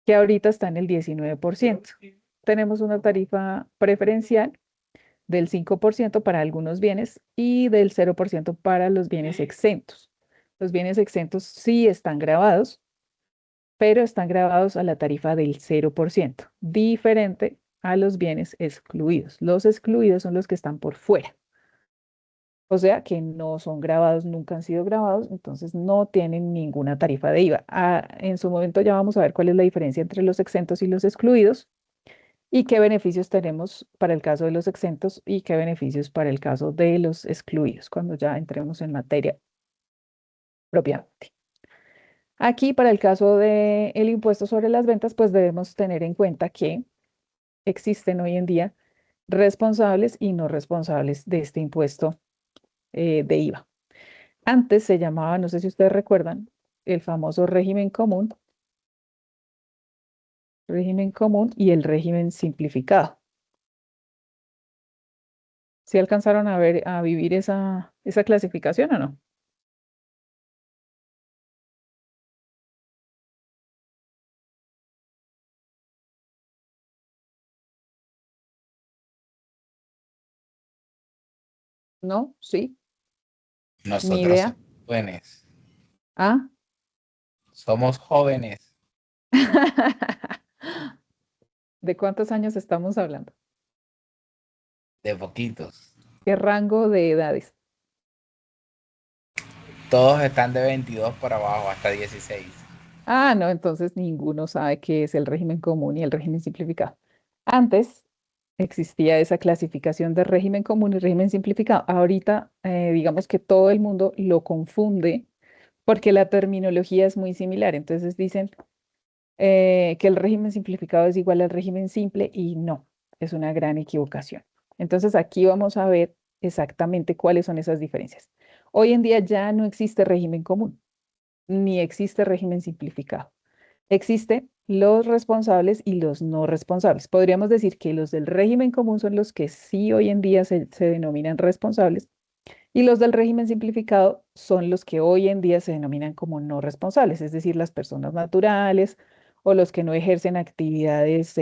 que ahorita está en el 19%. Tenemos una tarifa preferencial del 5% para algunos bienes y del 0% para los bienes exentos. Los bienes exentos sí están grabados, pero están grabados a la tarifa del 0%, diferente a los bienes excluidos. Los excluidos son los que están por fuera, o sea que no son grabados, nunca han sido grabados, entonces no tienen ninguna tarifa de IVA. En su momento ya vamos a ver cuál es la diferencia entre los exentos y los excluidos. y qué beneficios tenemos para el caso de los exentos y qué beneficios para el caso de los excluidos, cuando ya entremos en materia propiamente. Aquí, para el caso del impuesto sobre las ventas, pues debemos tener en cuenta que existen hoy en día responsables y no responsables de este impuesto de IVA. Antes se llamaba, no sé si ustedes recuerdan, el famoso régimen común y el régimen simplificado. ¿Sí alcanzaron a ver, a vivir esa clasificación o no? ¿No? ¿Sí? ¿Ni Nosotros idea? somos jóvenes. ¿Ah? Somos jóvenes ¿De cuántos años estamos hablando? de poquitos. ¿Qué rango de edades? Todos están de 22 para abajo hasta 16. Ah, no, entonces ninguno sabe qué es el régimen común y el régimen simplificado. Antes existía esa clasificación de régimen común y régimen simplificado. Ahorita, digamos que todo el mundo lo confunde porque la terminología es muy similar. Entonces dicen que el régimen simplificado es igual al régimen simple y no, es una gran equivocación. Entonces aquí vamos a ver exactamente cuáles son esas diferencias. Hoy en día ya no existe régimen común, ni existe régimen simplificado. Existen los responsables y los no responsables. Podríamos decir que los del régimen común son los que sí hoy en día se denominan responsables y los del régimen simplificado son los que hoy en día se denominan como no responsables, es decir, las personas naturales o los que no ejercen actividades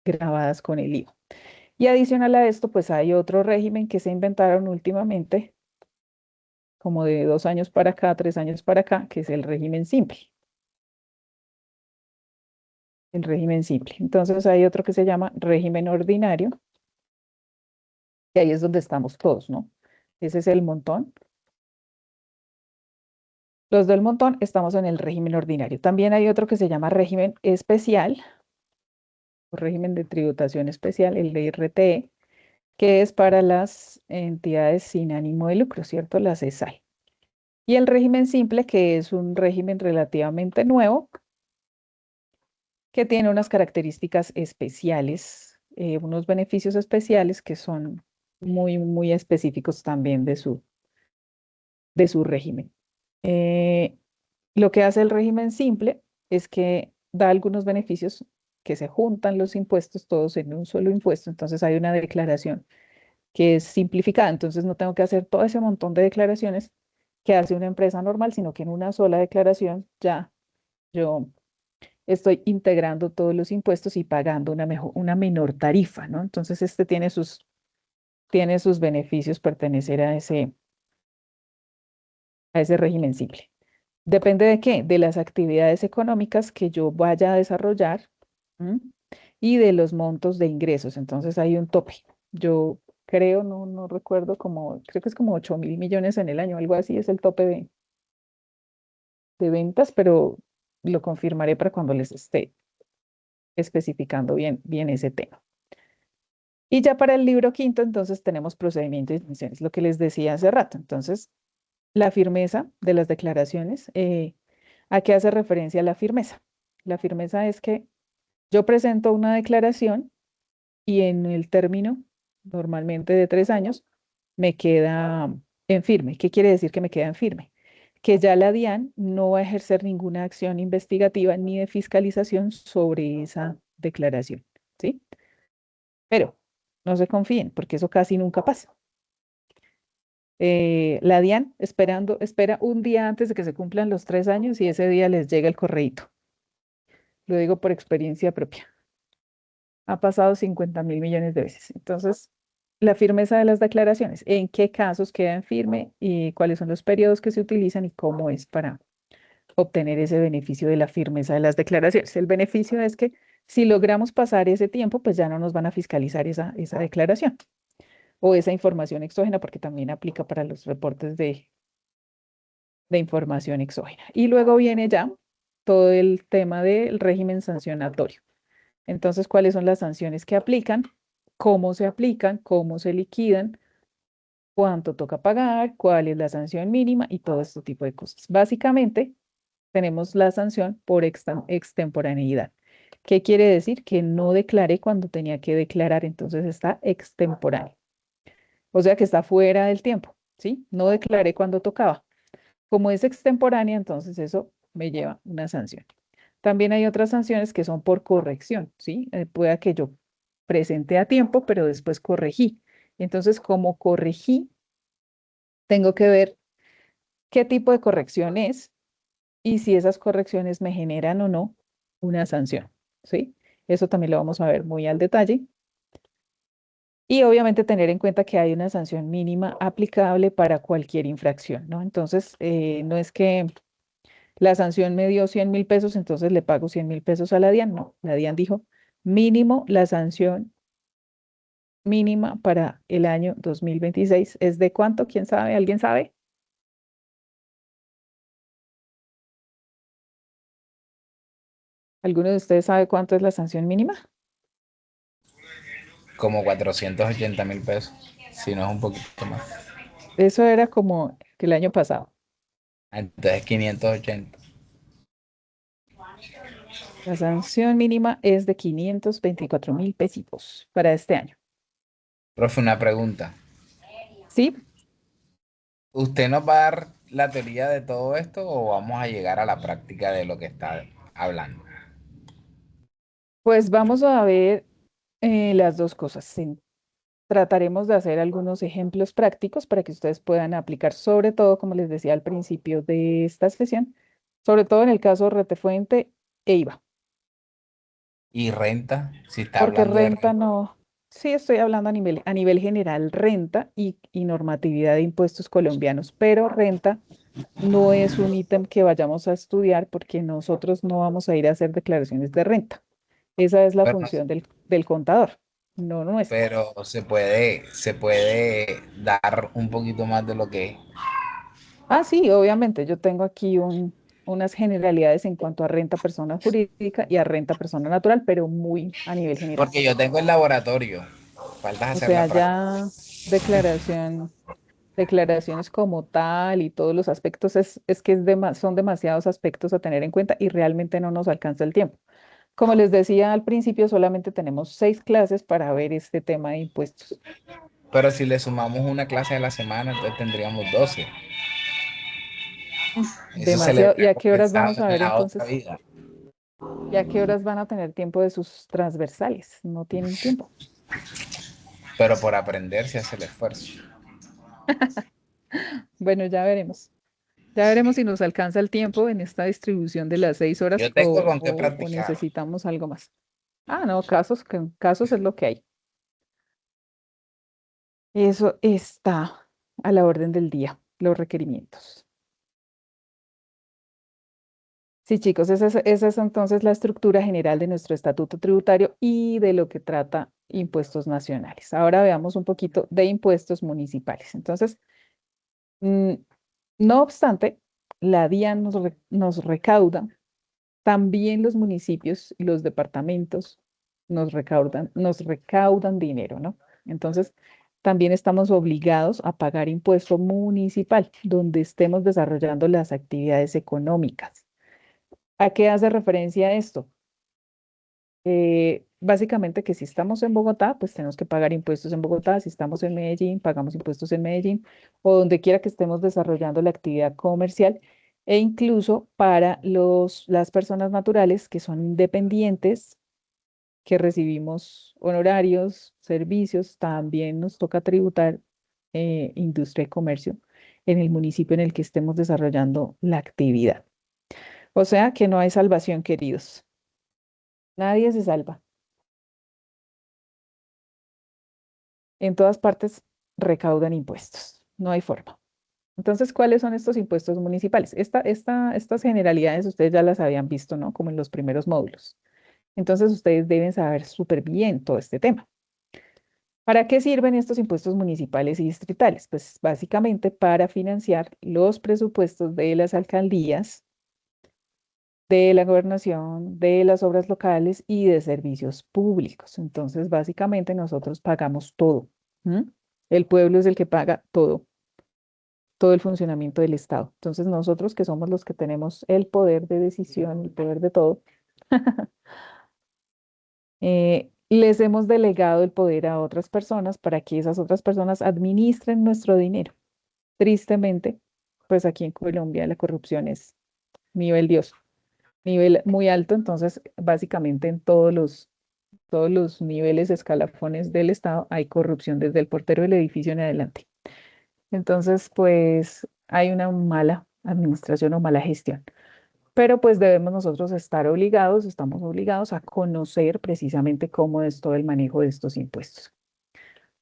grabadas con el IVA. Y adicional a esto, pues hay otro régimen que se inventaron últimamente, como de 2 años para acá, 3 años para acá, que es el régimen simple. El régimen simple. Entonces hay otro que se llama régimen ordinario, y ahí es donde estamos todos, ¿no? Ese es el montón. Los del montón estamos en el régimen ordinario. También hay otro que se llama régimen especial, o régimen de tributación especial, el de RTE, que es para las entidades sin ánimo de lucro, ¿cierto? Las ESAI. Y el régimen simple, que es un régimen relativamente nuevo, que tiene unas características especiales, unos beneficios especiales que son muy, muy específicos también de su régimen. Eh, lo que hace el régimen simple es que da algunos beneficios que se juntan los impuestos todos en un solo impuesto, entonces hay una declaración que es simplificada, entonces no tengo que hacer todo ese montón de declaraciones que hace una empresa normal, sino que en una sola declaración ya yo estoy integrando todos los impuestos y pagando una menor tarifa, ¿no? Entonces este tiene sus beneficios pertenecer a ese régimen simple. ¿Depende de qué? De las actividades económicas que yo vaya a desarrollar, ¿m? Y de los montos de ingresos. Entonces hay un tope. Yo creo, no recuerdo, creo que es como 8.000 millones en el año, algo así es el tope de ventas, pero lo confirmaré para cuando les esté especificando bien, bien ese tema. Y ya para el libro quinto, entonces tenemos procedimientos y definiciones, lo que les decía hace rato. Entonces, la firmeza de las declaraciones. ¿A qué hace referencia la firmeza? La firmeza es que yo presento una declaración y en el término, normalmente de 3 años, me queda en firme. ¿Qué quiere decir que me queda en firme? Que ya la DIAN no va a ejercer ninguna acción investigativa ni de fiscalización sobre esa declaración, ¿sí? Pero no se confíen, porque eso casi nunca pasa. La DIAN espera un día antes de que se cumplan los 3 años y ese día les llega el correíto. Lo digo por experiencia propia. Ha pasado 50.000 millones de veces. Entonces, la firmeza de las declaraciones, en qué casos quedan firme y cuáles son los periodos que se utilizan y cómo es para obtener ese beneficio de la firmeza de las declaraciones. El beneficio es que si logramos pasar ese tiempo, pues ya no nos van a fiscalizar esa declaración o esa información exógena, porque también aplica para los reportes de información exógena. Y luego viene ya todo el tema del régimen sancionatorio. Entonces, ¿cuáles son las sanciones que aplican? ¿Cómo se aplican? ¿Cómo se liquidan? ¿Cuánto toca pagar? ¿Cuál es la sanción mínima? Y todo este tipo de cosas. Básicamente, tenemos la sanción por extemporaneidad. ¿Qué quiere decir? Que no declaré cuando tenía que declarar, entonces está extemporáneo. O sea que está fuera del tiempo, ¿sí? No declaré cuando tocaba. Como es extemporánea, entonces eso me lleva una sanción. También hay otras sanciones que son por corrección, ¿sí? Pueda que yo presente a tiempo, pero después corregí. Entonces, como corregí, tengo que ver qué tipo de corrección es y si esas correcciones me generan o no una sanción, ¿sí? Eso también lo vamos a ver muy al detalle. Y obviamente tener en cuenta que hay una sanción mínima aplicable para cualquier infracción, ¿no? Entonces, no es que la sanción me dio 100.000 pesos, entonces le pago 100.000 pesos a la DIAN. No, la DIAN dijo mínimo, la sanción mínima para el año 2026 es de cuánto, ¿quién sabe? ¿Alguien sabe? ¿Alguno de ustedes sabe cuánto es la sanción mínima? Como 480.000 pesos, si no es un poquito más. Eso era como que el año pasado. Entonces 580. La sanción mínima es de 524.000 pesitos para este año. Profe, una pregunta. ¿Sí? ¿Usted nos va a dar la teoría de todo esto o vamos a llegar a la práctica de lo que está hablando? Pues vamos a ver las dos cosas. Sí. Trataremos de hacer algunos ejemplos prácticos para que ustedes puedan aplicar, sobre todo, como les decía al principio de esta sesión, sobre todo en el caso Retefuente e IVA, ¿Y renta? Si está porque hablando de renta renta. no, sí estoy hablando a nivel general, renta y normatividad de impuestos colombianos, pero renta no es un ítem que vayamos a estudiar porque nosotros no vamos a ir a hacer declaraciones de renta. Esa es la Pero, función del contador, no nuestra. pero se puede dar un poquito más de lo que es. Ah, sí, obviamente. Yo tengo aquí unas generalidades en cuanto a renta persona jurídica y a renta persona natural, pero muy a nivel general. Porque yo tengo el laboratorio. Falta O hacer la sea, práctica. ya declaraciones como tal y todos los aspectos, es que son demasiados aspectos a tener en cuenta y realmente no nos alcanza el tiempo. Como les decía al principio, solamente tenemos 6 clases para ver este tema de impuestos. Pero si le sumamos una clase a la semana, entonces tendríamos 12. Eso se le Demasiado. ¿Y hubiera a qué horas compensado vamos a en ver la otra entonces? vida. ¿Y a qué horas van a tener tiempo de sus transversales? No tienen tiempo. Pero por aprender se hace el esfuerzo. Bueno, ya veremos. Ya veremos si nos alcanza el tiempo en esta distribución de las 6 horas Yo tengo con qué o practicar. necesitamos algo más. Ah, no, casos es lo que hay. Eso está a la orden del día, los requerimientos. Sí, chicos, esa es entonces la estructura general de nuestro estatuto tributario y de lo que trata impuestos nacionales. Ahora veamos un poquito de impuestos municipales. Entonces, mm, no obstante, la DIAN nos recauda. También los municipios y los departamentos nos recaudan dinero, ¿no? Entonces, también estamos obligados a pagar impuesto municipal donde estemos desarrollando las actividades económicas. ¿A qué hace referencia esto? Básicamente que si estamos en Bogotá, pues tenemos que pagar impuestos en Bogotá. Si estamos en Medellín, pagamos impuestos en Medellín o donde quiera que estemos desarrollando la actividad comercial. E incluso para las personas naturales que son independientes, que recibimos honorarios, servicios, también nos toca tributar industria y comercio en el municipio en el que estemos desarrollando la actividad. O sea que no hay salvación, queridos. Nadie se salva. En todas partes recaudan impuestos. No hay forma. Entonces, ¿cuáles son estos impuestos municipales? Estas generalidades ustedes ya las habían visto, ¿no? Como en los primeros módulos. Entonces, ustedes deben saber súper bien todo este tema. ¿Para qué sirven estos impuestos municipales y distritales? Pues básicamente para financiar los presupuestos de las alcaldías, de la gobernación, de las obras locales y de servicios públicos. Entonces, básicamente nosotros pagamos todo. ¿M? El pueblo es el que paga todo, todo el funcionamiento del Estado. Entonces, nosotros que somos los que tenemos el poder de decisión, el poder de todo, les hemos delegado el poder a otras personas para que esas otras personas administren nuestro dinero. Tristemente, pues aquí en Colombia la corrupción es nivel Dios, nivel muy alto, entonces básicamente en todos los niveles, escalafones del Estado hay corrupción desde el portero del edificio en adelante. Entonces, pues hay una mala administración o mala gestión. Pero pues debemos nosotros estar obligados, estamos obligados a conocer precisamente cómo es todo el manejo de estos impuestos.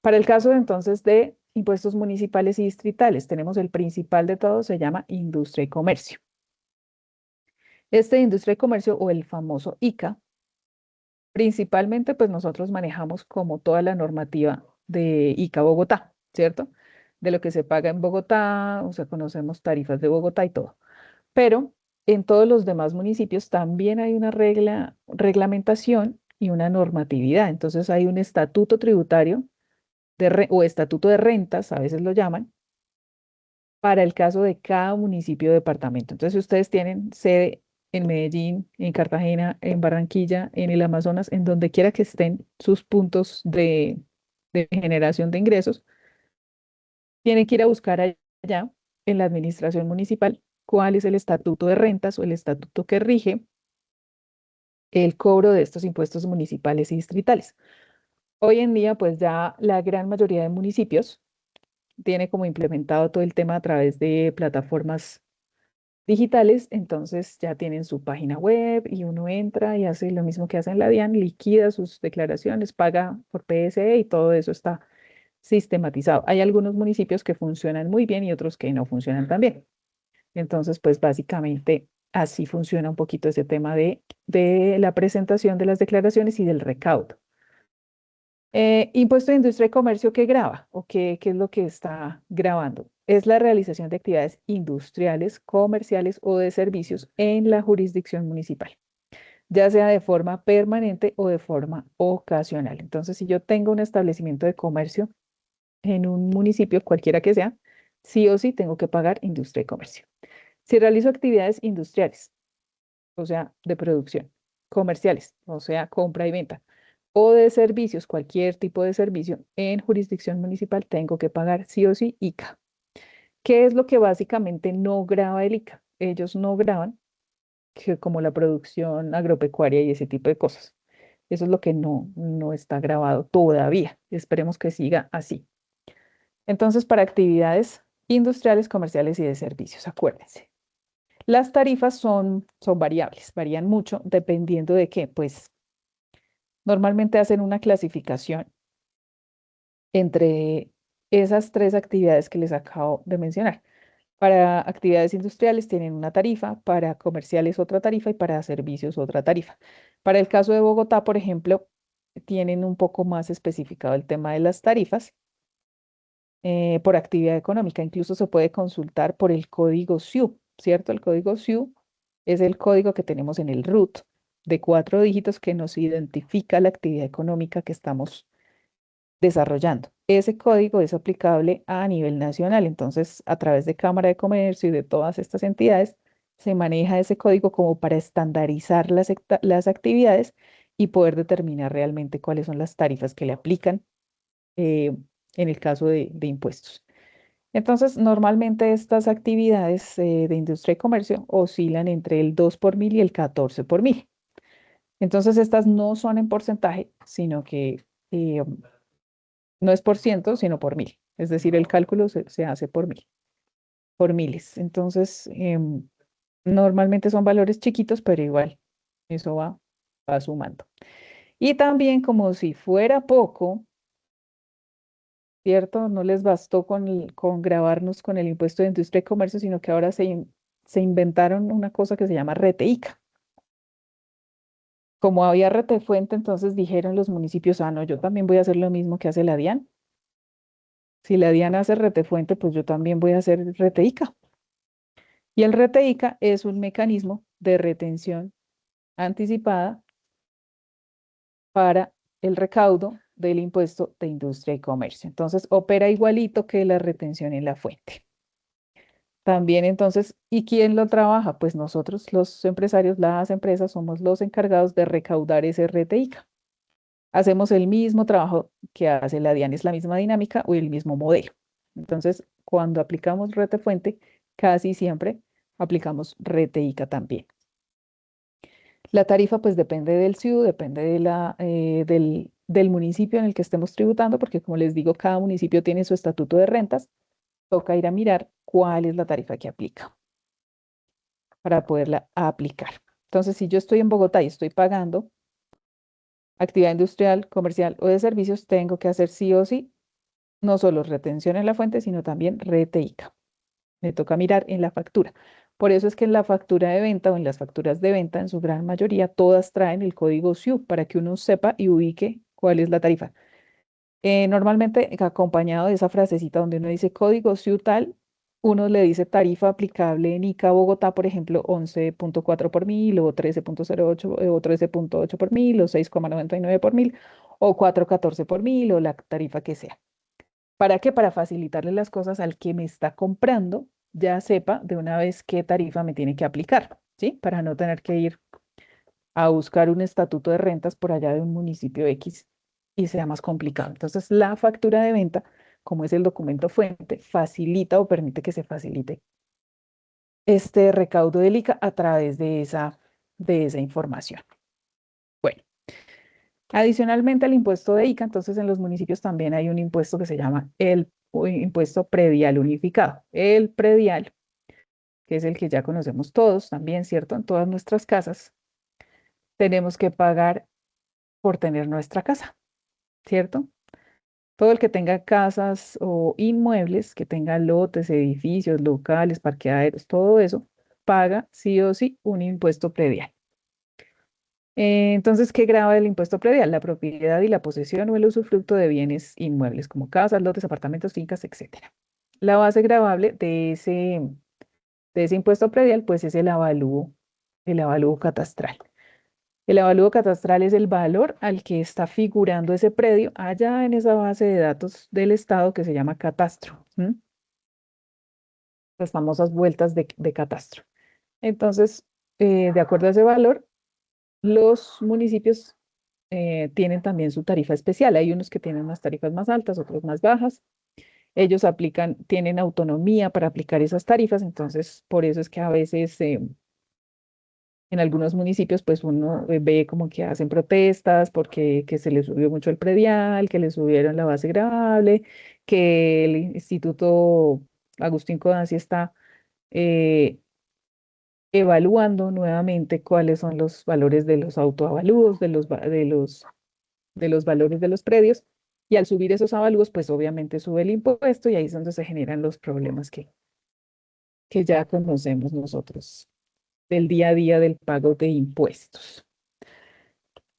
Para el caso entonces de impuestos municipales y distritales, tenemos el principal de todos, se llama industria y comercio. Este de industria y comercio o el famoso ICA, principalmente pues nosotros manejamos como toda la normativa de ICA Bogotá, ¿cierto? De lo que se paga en Bogotá, o sea, conocemos tarifas de Bogotá y todo. Pero en todos los demás municipios también hay una reglamentación y una normatividad. Entonces hay un estatuto tributario o estatuto de rentas, a veces lo llaman, para el caso de cada municipio o departamento. Entonces, si ustedes tienen sede en Medellín, en Cartagena, en Barranquilla, en el Amazonas, en donde quiera que estén sus puntos de generación de ingresos, tienen que ir a buscar allá en la administración municipal cuál es el estatuto de rentas o el estatuto que rige el cobro de estos impuestos municipales y distritales. Hoy en día, pues ya la gran mayoría de municipios tiene como implementado todo el tema a través de plataformas digitales, entonces ya tienen su página web y uno entra y hace lo mismo que hace en la DIAN, liquida sus declaraciones, paga por PSE y todo eso está sistematizado. Hay algunos municipios que funcionan muy bien y otros que no funcionan tan bien. Entonces, pues básicamente así funciona un poquito ese tema de la presentación de las declaraciones y del recaudo. Impuesto de industria y comercio, ¿qué grava o qué es lo que está gravando? Es la realización de actividades industriales, comerciales o de servicios en la jurisdicción municipal, ya sea de forma permanente o de forma ocasional. Entonces, si yo tengo un establecimiento de comercio en un municipio, cualquiera que sea, sí o sí tengo que pagar industria y comercio. Si realizo actividades industriales, o sea, de producción, comerciales, o sea, compra y venta, o de servicios, cualquier tipo de servicio en jurisdicción municipal, tengo que pagar sí o sí ICA. ¿Qué es lo que básicamente no grava el ICA? Ellos no graban como la producción agropecuaria y ese tipo de cosas. Eso es lo que no está grabado todavía. Esperemos que siga así. Entonces, para actividades industriales, comerciales y de servicios, acuérdense. Las tarifas son variables, varían mucho dependiendo de qué. Pues normalmente hacen una clasificación entre esas tres actividades que les acabo de mencionar. Para actividades industriales tienen una tarifa, para comerciales otra tarifa y para servicios otra tarifa. Para el caso de Bogotá, por ejemplo, tienen un poco más especificado el tema de las tarifas por actividad económica. Incluso se puede consultar por el código SIU, ¿cierto? El código SIU es el código que tenemos en el RUT de 4 dígitos que nos identifica la actividad económica que estamos desarrollando. Ese código es aplicable a nivel nacional, entonces a través de Cámara de Comercio y de todas estas entidades se maneja ese código como para estandarizar las actividades y poder determinar realmente cuáles son las tarifas que le aplican en el caso de impuestos. Entonces, normalmente estas actividades de industria y comercio oscilan entre el 2 por mil y el 14 por mil. Entonces, estas no son en porcentaje, sino que eh, no es por ciento, sino por mil. Es decir, el cálculo se hace por mil, por miles. Entonces, normalmente son valores chiquitos, pero igual, eso va sumando. Y también, como si fuera poco, ¿cierto? No les bastó con grabarnos con el impuesto de industria y comercio, sino que ahora se inventaron una cosa que se llama RETEICA. Como había retefuente, entonces dijeron los municipios, ah, no, yo también voy a hacer lo mismo que hace la DIAN. Si la DIAN hace retefuente, pues yo también voy a hacer RETEICA. Y el RETEICA es un mecanismo de retención anticipada para el recaudo del impuesto de industria y comercio. Entonces, opera igualito que la retención en la fuente. También entonces, ¿y quién lo trabaja? Pues nosotros, los empresarios, las empresas, somos los encargados de recaudar ese RTICA. Hacemos el mismo trabajo que hace la DIAN, es la misma dinámica o el mismo modelo. Entonces, cuando aplicamos rete fuente, casi siempre aplicamos RTICA también. La tarifa pues depende del SIU, depende de del municipio en el que estemos tributando, porque como les digo, cada municipio tiene su estatuto de rentas. Toca ir a mirar cuál es la tarifa que aplica para poderla aplicar. Entonces, si yo estoy en Bogotá y estoy pagando actividad industrial, comercial o de servicios, tengo que hacer sí o sí no solo retención en la fuente, sino también RTICA. Me toca mirar en la factura. Por eso es que en la factura de venta o en las facturas de venta, en su gran mayoría, todas traen el código SIU para que uno sepa y ubique cuál es la tarifa. Normalmente acompañado de esa frasecita donde uno dice código SIU tal, uno le dice tarifa aplicable en ICA Bogotá, por ejemplo, 11.4 por mil, o 13.08, o 13.8 por mil, o 6,99 por mil, o 4.14 por mil, o la tarifa que sea. ¿Para qué? Para facilitarle las cosas al que me está comprando, ya sepa de una vez qué tarifa me tiene que aplicar, ¿sí? Para no tener que ir a buscar un estatuto de rentas por allá de un municipio X y sea más complicado. Entonces, la factura de venta, como es el documento fuente, facilita o permite que se facilite este recaudo del ICA a través de esa información. Bueno, adicionalmente al impuesto de ICA, entonces en los municipios también hay un impuesto que se llama el impuesto predial unificado. El predial, que es el que ya conocemos todos también, ¿cierto? En todas nuestras casas, tenemos que pagar por tener nuestra casa, ¿cierto? Todo el que tenga casas o inmuebles, que tenga lotes, edificios, locales, parqueaderos, todo eso, paga sí o sí un impuesto predial. Entonces, ¿qué grava el impuesto predial? La propiedad y la posesión o el usufructo de bienes inmuebles, como casas, lotes, apartamentos, fincas, etcétera. La base gravable de ese impuesto predial, pues es el avalúo catastral. El avalúo catastral es el valor al que está figurando ese predio allá en esa base de datos del Estado que se llama catastro. Las famosas vueltas de catastro. Entonces, de acuerdo a ese valor, los municipios tienen también su tarifa especial. Hay unos que tienen unas tarifas más altas, otros más bajas. Ellos tienen autonomía para aplicar esas tarifas, entonces por eso es que a veces en algunos municipios pues uno ve como que hacen protestas porque que se les subió mucho el predial, que le subieron la base gravable, que el Instituto Agustín Codazzi está eh, evaluando nuevamente cuáles son los valores de los autoavalúos, de los valores de los predios, y al subir esos avalúos, pues obviamente sube el impuesto y ahí es donde se generan los problemas que ya conocemos nosotros del día a día del pago de impuestos.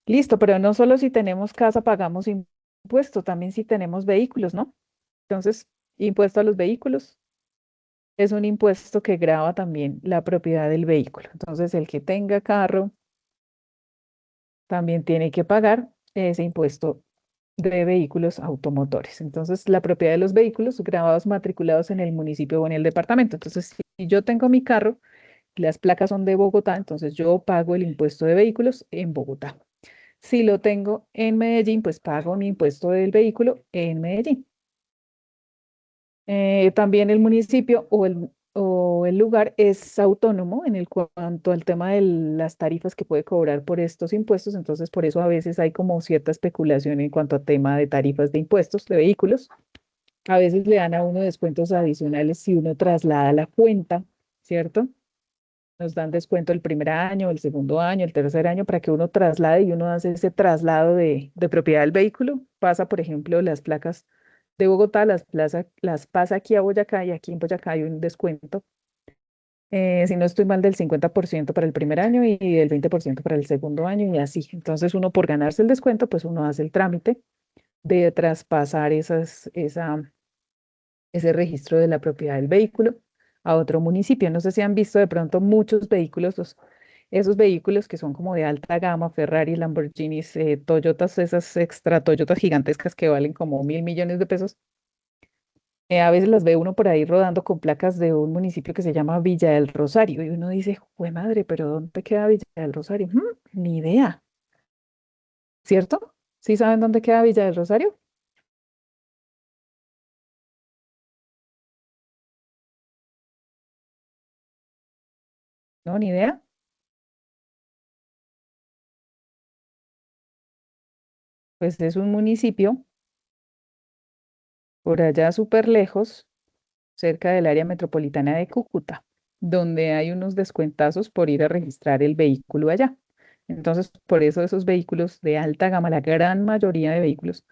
Listo, pero no solo si tenemos casa pagamos impuesto, también si tenemos vehículos, ¿no? Entonces, impuesto a los vehículos es un impuesto que grava también la propiedad del vehículo. Entonces, el que tenga carro también tiene que pagar ese impuesto de vehículos automotores. Entonces, la propiedad de los vehículos grabados matriculados en el municipio o en el departamento. Entonces, si yo tengo mi carro, las placas son de Bogotá, entonces yo pago el impuesto de vehículos en Bogotá. Si lo tengo en Medellín, pues pago mi impuesto del vehículo en Medellín. También el municipio o el lugar es autónomo en el cuanto al tema de las tarifas que puede cobrar por estos impuestos, entonces por eso a veces hay como cierta especulación en cuanto a tema de tarifas de impuestos de vehículos. A veces le dan a uno descuentos adicionales si uno traslada la cuenta, ¿cierto? Nos dan descuento el primer año, el segundo año, el tercer año para que uno traslade y uno hace ese traslado de propiedad del vehículo. Pasa, por ejemplo, las placas de Bogotá, las pasa aquí a Boyacá y aquí en Boyacá hay un descuento. Si no estoy mal, del 50% para el primer año y del 20% para el segundo año y así. Entonces uno por ganarse el descuento, pues uno hace el trámite de traspasar ese registro de la propiedad del vehículo a otro municipio. No sé si han visto de pronto muchos vehículos esos vehículos que son como de alta gama, Ferrari, Lamborghinis, Toyotas, esas extra Toyotas gigantescas que valen como 1.000 millones de pesos, a veces las ve uno por ahí rodando con placas de un municipio que se llama Villa del Rosario y uno dice, jue madre, pero ¿dónde queda Villa del Rosario? Ni idea, ¿cierto? ¿Sí saben dónde queda Villa del Rosario? No, ni idea. Pues es un municipio por allá súper lejos, cerca del área metropolitana de Cúcuta, donde hay unos descuentazos por ir a registrar el vehículo allá. Entonces, por eso esos vehículos de alta gama, la gran mayoría de vehículos,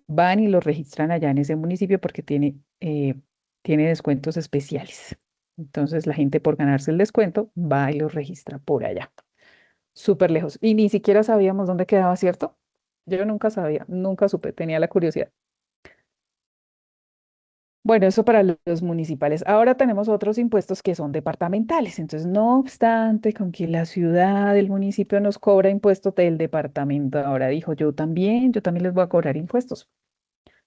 van y los registran allá en ese municipio porque tiene descuentos especiales. Entonces, la gente por ganarse el descuento va y los registra por allá, súper lejos. Y ni siquiera sabíamos dónde quedaba, ¿cierto? Yo nunca sabía, nunca supe, tenía la curiosidad. Bueno, eso para los municipales. Ahora tenemos otros impuestos que son departamentales. Entonces, no obstante, con que la ciudad, el municipio nos cobra impuestos del departamento, ahora dijo, yo también les voy a cobrar impuestos,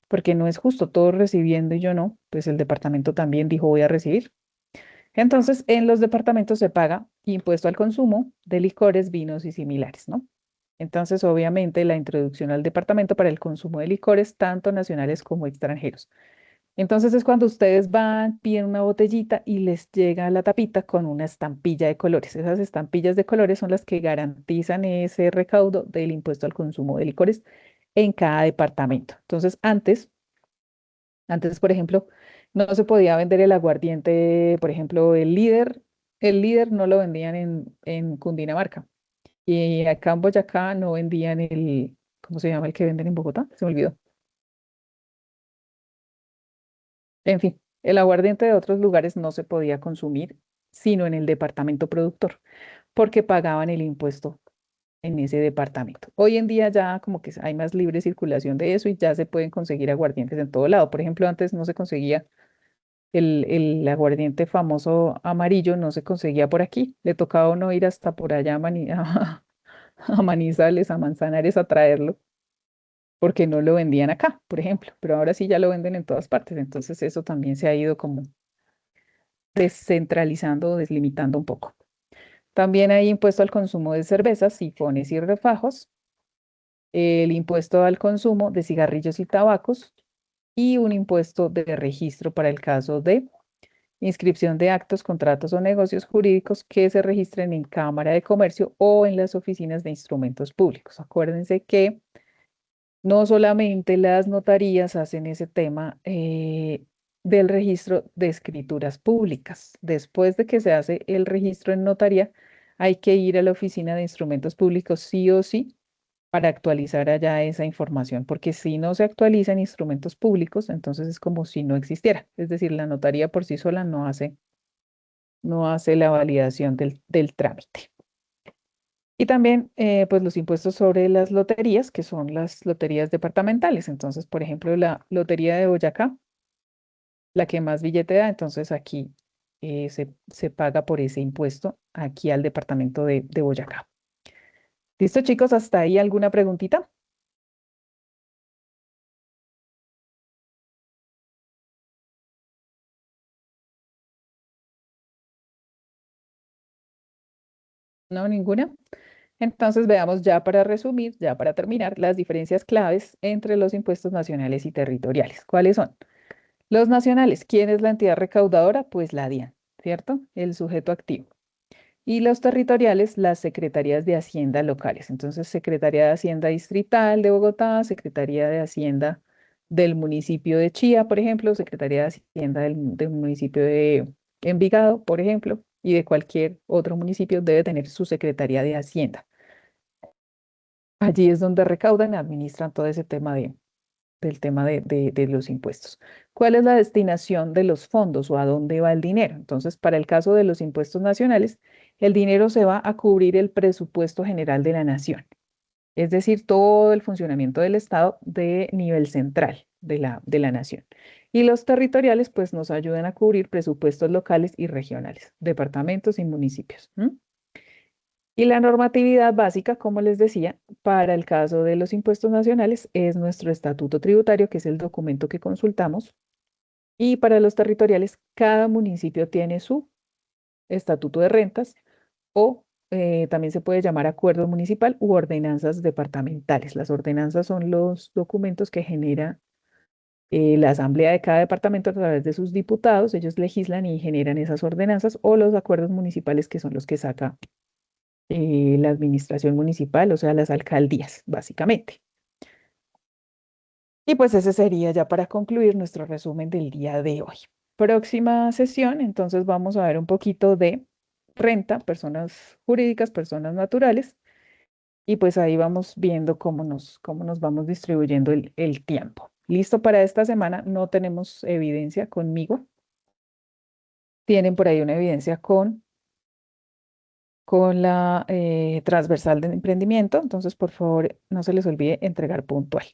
porque no es justo, todos recibiendo y yo no, pues el departamento también dijo, voy a recibir. Entonces, en los departamentos se paga impuesto al consumo de licores, vinos y similares, ¿no? Entonces, obviamente, la introducción al departamento para el consumo de licores, tanto nacionales como extranjeros. Entonces es cuando ustedes van, piden una botellita y les llega la tapita con una estampilla de colores. Esas estampillas de colores son las que garantizan ese recaudo del impuesto al consumo de licores en cada departamento. Entonces, antes, por ejemplo, no se podía vender el aguardiente, por ejemplo, el líder no lo vendían en Cundinamarca. Y acá en Boyacá no vendían ¿cómo se llama el que venden en Bogotá? Se me olvidó. En fin, el aguardiente de otros lugares no se podía consumir sino en el departamento productor, porque pagaban el impuesto en ese departamento. Hoy en día ya como que hay más libre circulación de eso y ya se pueden conseguir aguardientes en todo lado. Por ejemplo, antes no se conseguía el aguardiente famoso amarillo, no se conseguía por aquí. Le tocaba a uno ir hasta por allá a Manizales, a Manzanares a traerlo, porque no lo vendían acá, por ejemplo. Pero ahora sí ya lo venden en todas partes. Entonces eso también se ha ido como descentralizando o deslimitando un poco. También hay impuesto al consumo de cervezas, sifones y refajos, el impuesto al consumo de cigarrillos y tabacos y un impuesto de registro para el caso de inscripción de actos, contratos o negocios jurídicos que se registren en Cámara de Comercio o en las oficinas de instrumentos públicos. Acuérdense que no solamente las notarías hacen ese tema del registro de escrituras públicas. Después de que se hace el registro en notaría, hay que ir a la oficina de instrumentos públicos sí o sí para actualizar allá esa información, porque si no se actualizan instrumentos públicos, entonces es como si no existiera. Es decir, la notaría por sí sola no hace la validación del trámite. Y también, pues, los impuestos sobre las loterías, que son las loterías departamentales. Entonces, por ejemplo, la Lotería de Boyacá, la que más billete da, entonces aquí se paga por ese impuesto aquí al departamento de Boyacá. ¿Listo, chicos? ¿Hasta ahí alguna preguntita? No, ninguna. Entonces, veamos ya para resumir, ya para terminar, las diferencias claves entre los impuestos nacionales y territoriales. ¿Cuáles son? Los nacionales, ¿quién es la entidad recaudadora? Pues la DIAN, ¿cierto? El sujeto activo. Y los territoriales, las secretarías de Hacienda locales. Entonces, Secretaría de Hacienda Distrital de Bogotá, Secretaría de Hacienda del municipio de Chía, por ejemplo, Secretaría de Hacienda del municipio de Envigado, por ejemplo, y de cualquier otro municipio debe tener su Secretaría de Hacienda. Allí es donde recaudan y administran todo ese tema del tema de los impuestos. ¿Cuál es la destinación de los fondos o a dónde va el dinero? Entonces, para el caso de los impuestos nacionales, el dinero se va a cubrir el presupuesto general de la nación, es decir, todo el funcionamiento del Estado de nivel central de la nación. Y los territoriales, pues, nos ayudan a cubrir presupuestos locales y regionales, departamentos y municipios. Y la normatividad básica, como les decía, para el caso de los impuestos nacionales es nuestro estatuto tributario, que es el documento que consultamos. Y para los territoriales, cada municipio tiene su estatuto de rentas o también se puede llamar acuerdo municipal u ordenanzas departamentales. Las ordenanzas son los documentos que genera la asamblea de cada departamento a través de sus diputados. Ellos legislan y generan esas ordenanzas o los acuerdos municipales que son los que saca la administración municipal, o sea, las alcaldías, básicamente. Y pues ese sería ya para concluir nuestro resumen del día de hoy. Próxima sesión, entonces vamos a ver un poquito de renta, personas jurídicas, personas naturales, y pues ahí vamos viendo cómo nos vamos distribuyendo el tiempo. Listo para esta semana, no tenemos evidencia conmigo. Tienen por ahí una evidencia con la transversal de emprendimiento, entonces por favor no se les olvide entregar puntual.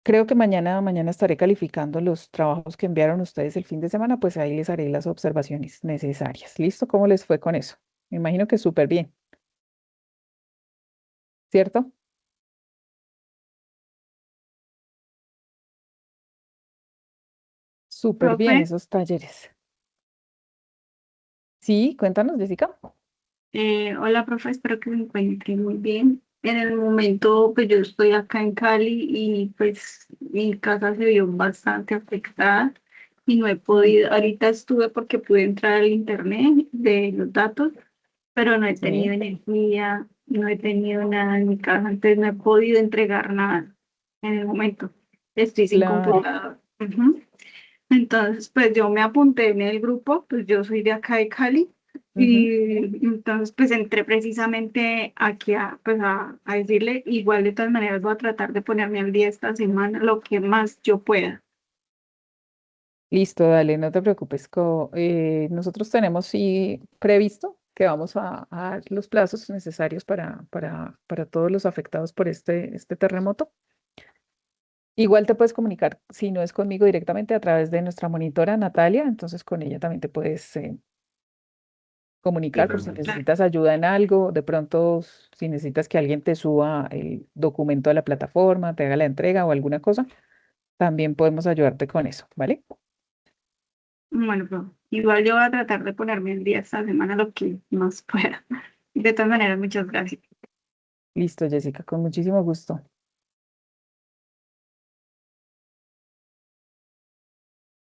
Creo que mañana estaré calificando los trabajos que enviaron ustedes el fin de semana, pues ahí les haré las observaciones necesarias. ¿Listo? ¿Cómo les fue con eso? Me imagino que súper bien, ¿cierto? Súper bien Profe, esos talleres. Sí, cuéntanos, Jessica. hola, profe, espero que me encuentre muy bien. En el momento, pues yo estoy acá en Cali y pues mi casa se vio bastante afectada y no he podido, ahorita estuve porque pude entrar al internet de los datos, pero no he Sí, tenido energía, no he tenido nada en mi casa, entonces no he podido entregar nada en el momento. Estoy sin claro. computador. Ujú. Entonces, pues yo me apunté en el grupo, pues yo soy de acá de Cali Ujú. y entonces pues entré precisamente aquí a decirle, igual de todas maneras voy a tratar de ponerme al día esta semana lo que más yo pueda. Listo, dale, no te preocupes. Nosotros tenemos sí previsto que vamos a dar los plazos necesarios para todos los afectados por este terremoto. Igual te puedes comunicar, si no es conmigo directamente, a través de nuestra monitora Natalia, entonces con ella también te puedes Sí, comunicar por si claro. necesitas ayuda en algo, de pronto si necesitas que alguien te suba el documento a la plataforma, te haga la entrega o alguna cosa, también podemos ayudarte con eso, ¿vale? Bueno, pues, igual yo voy a tratar de ponerme al día esta semana lo que más pueda. De todas maneras, muchas gracias. Listo, Jessica, con muchísimo gusto.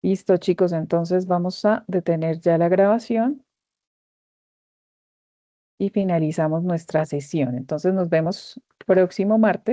Listo, chicos, entonces vamos a detener ya la grabación y finalizamos nuestra sesión. Entonces nos vemos próximo martes.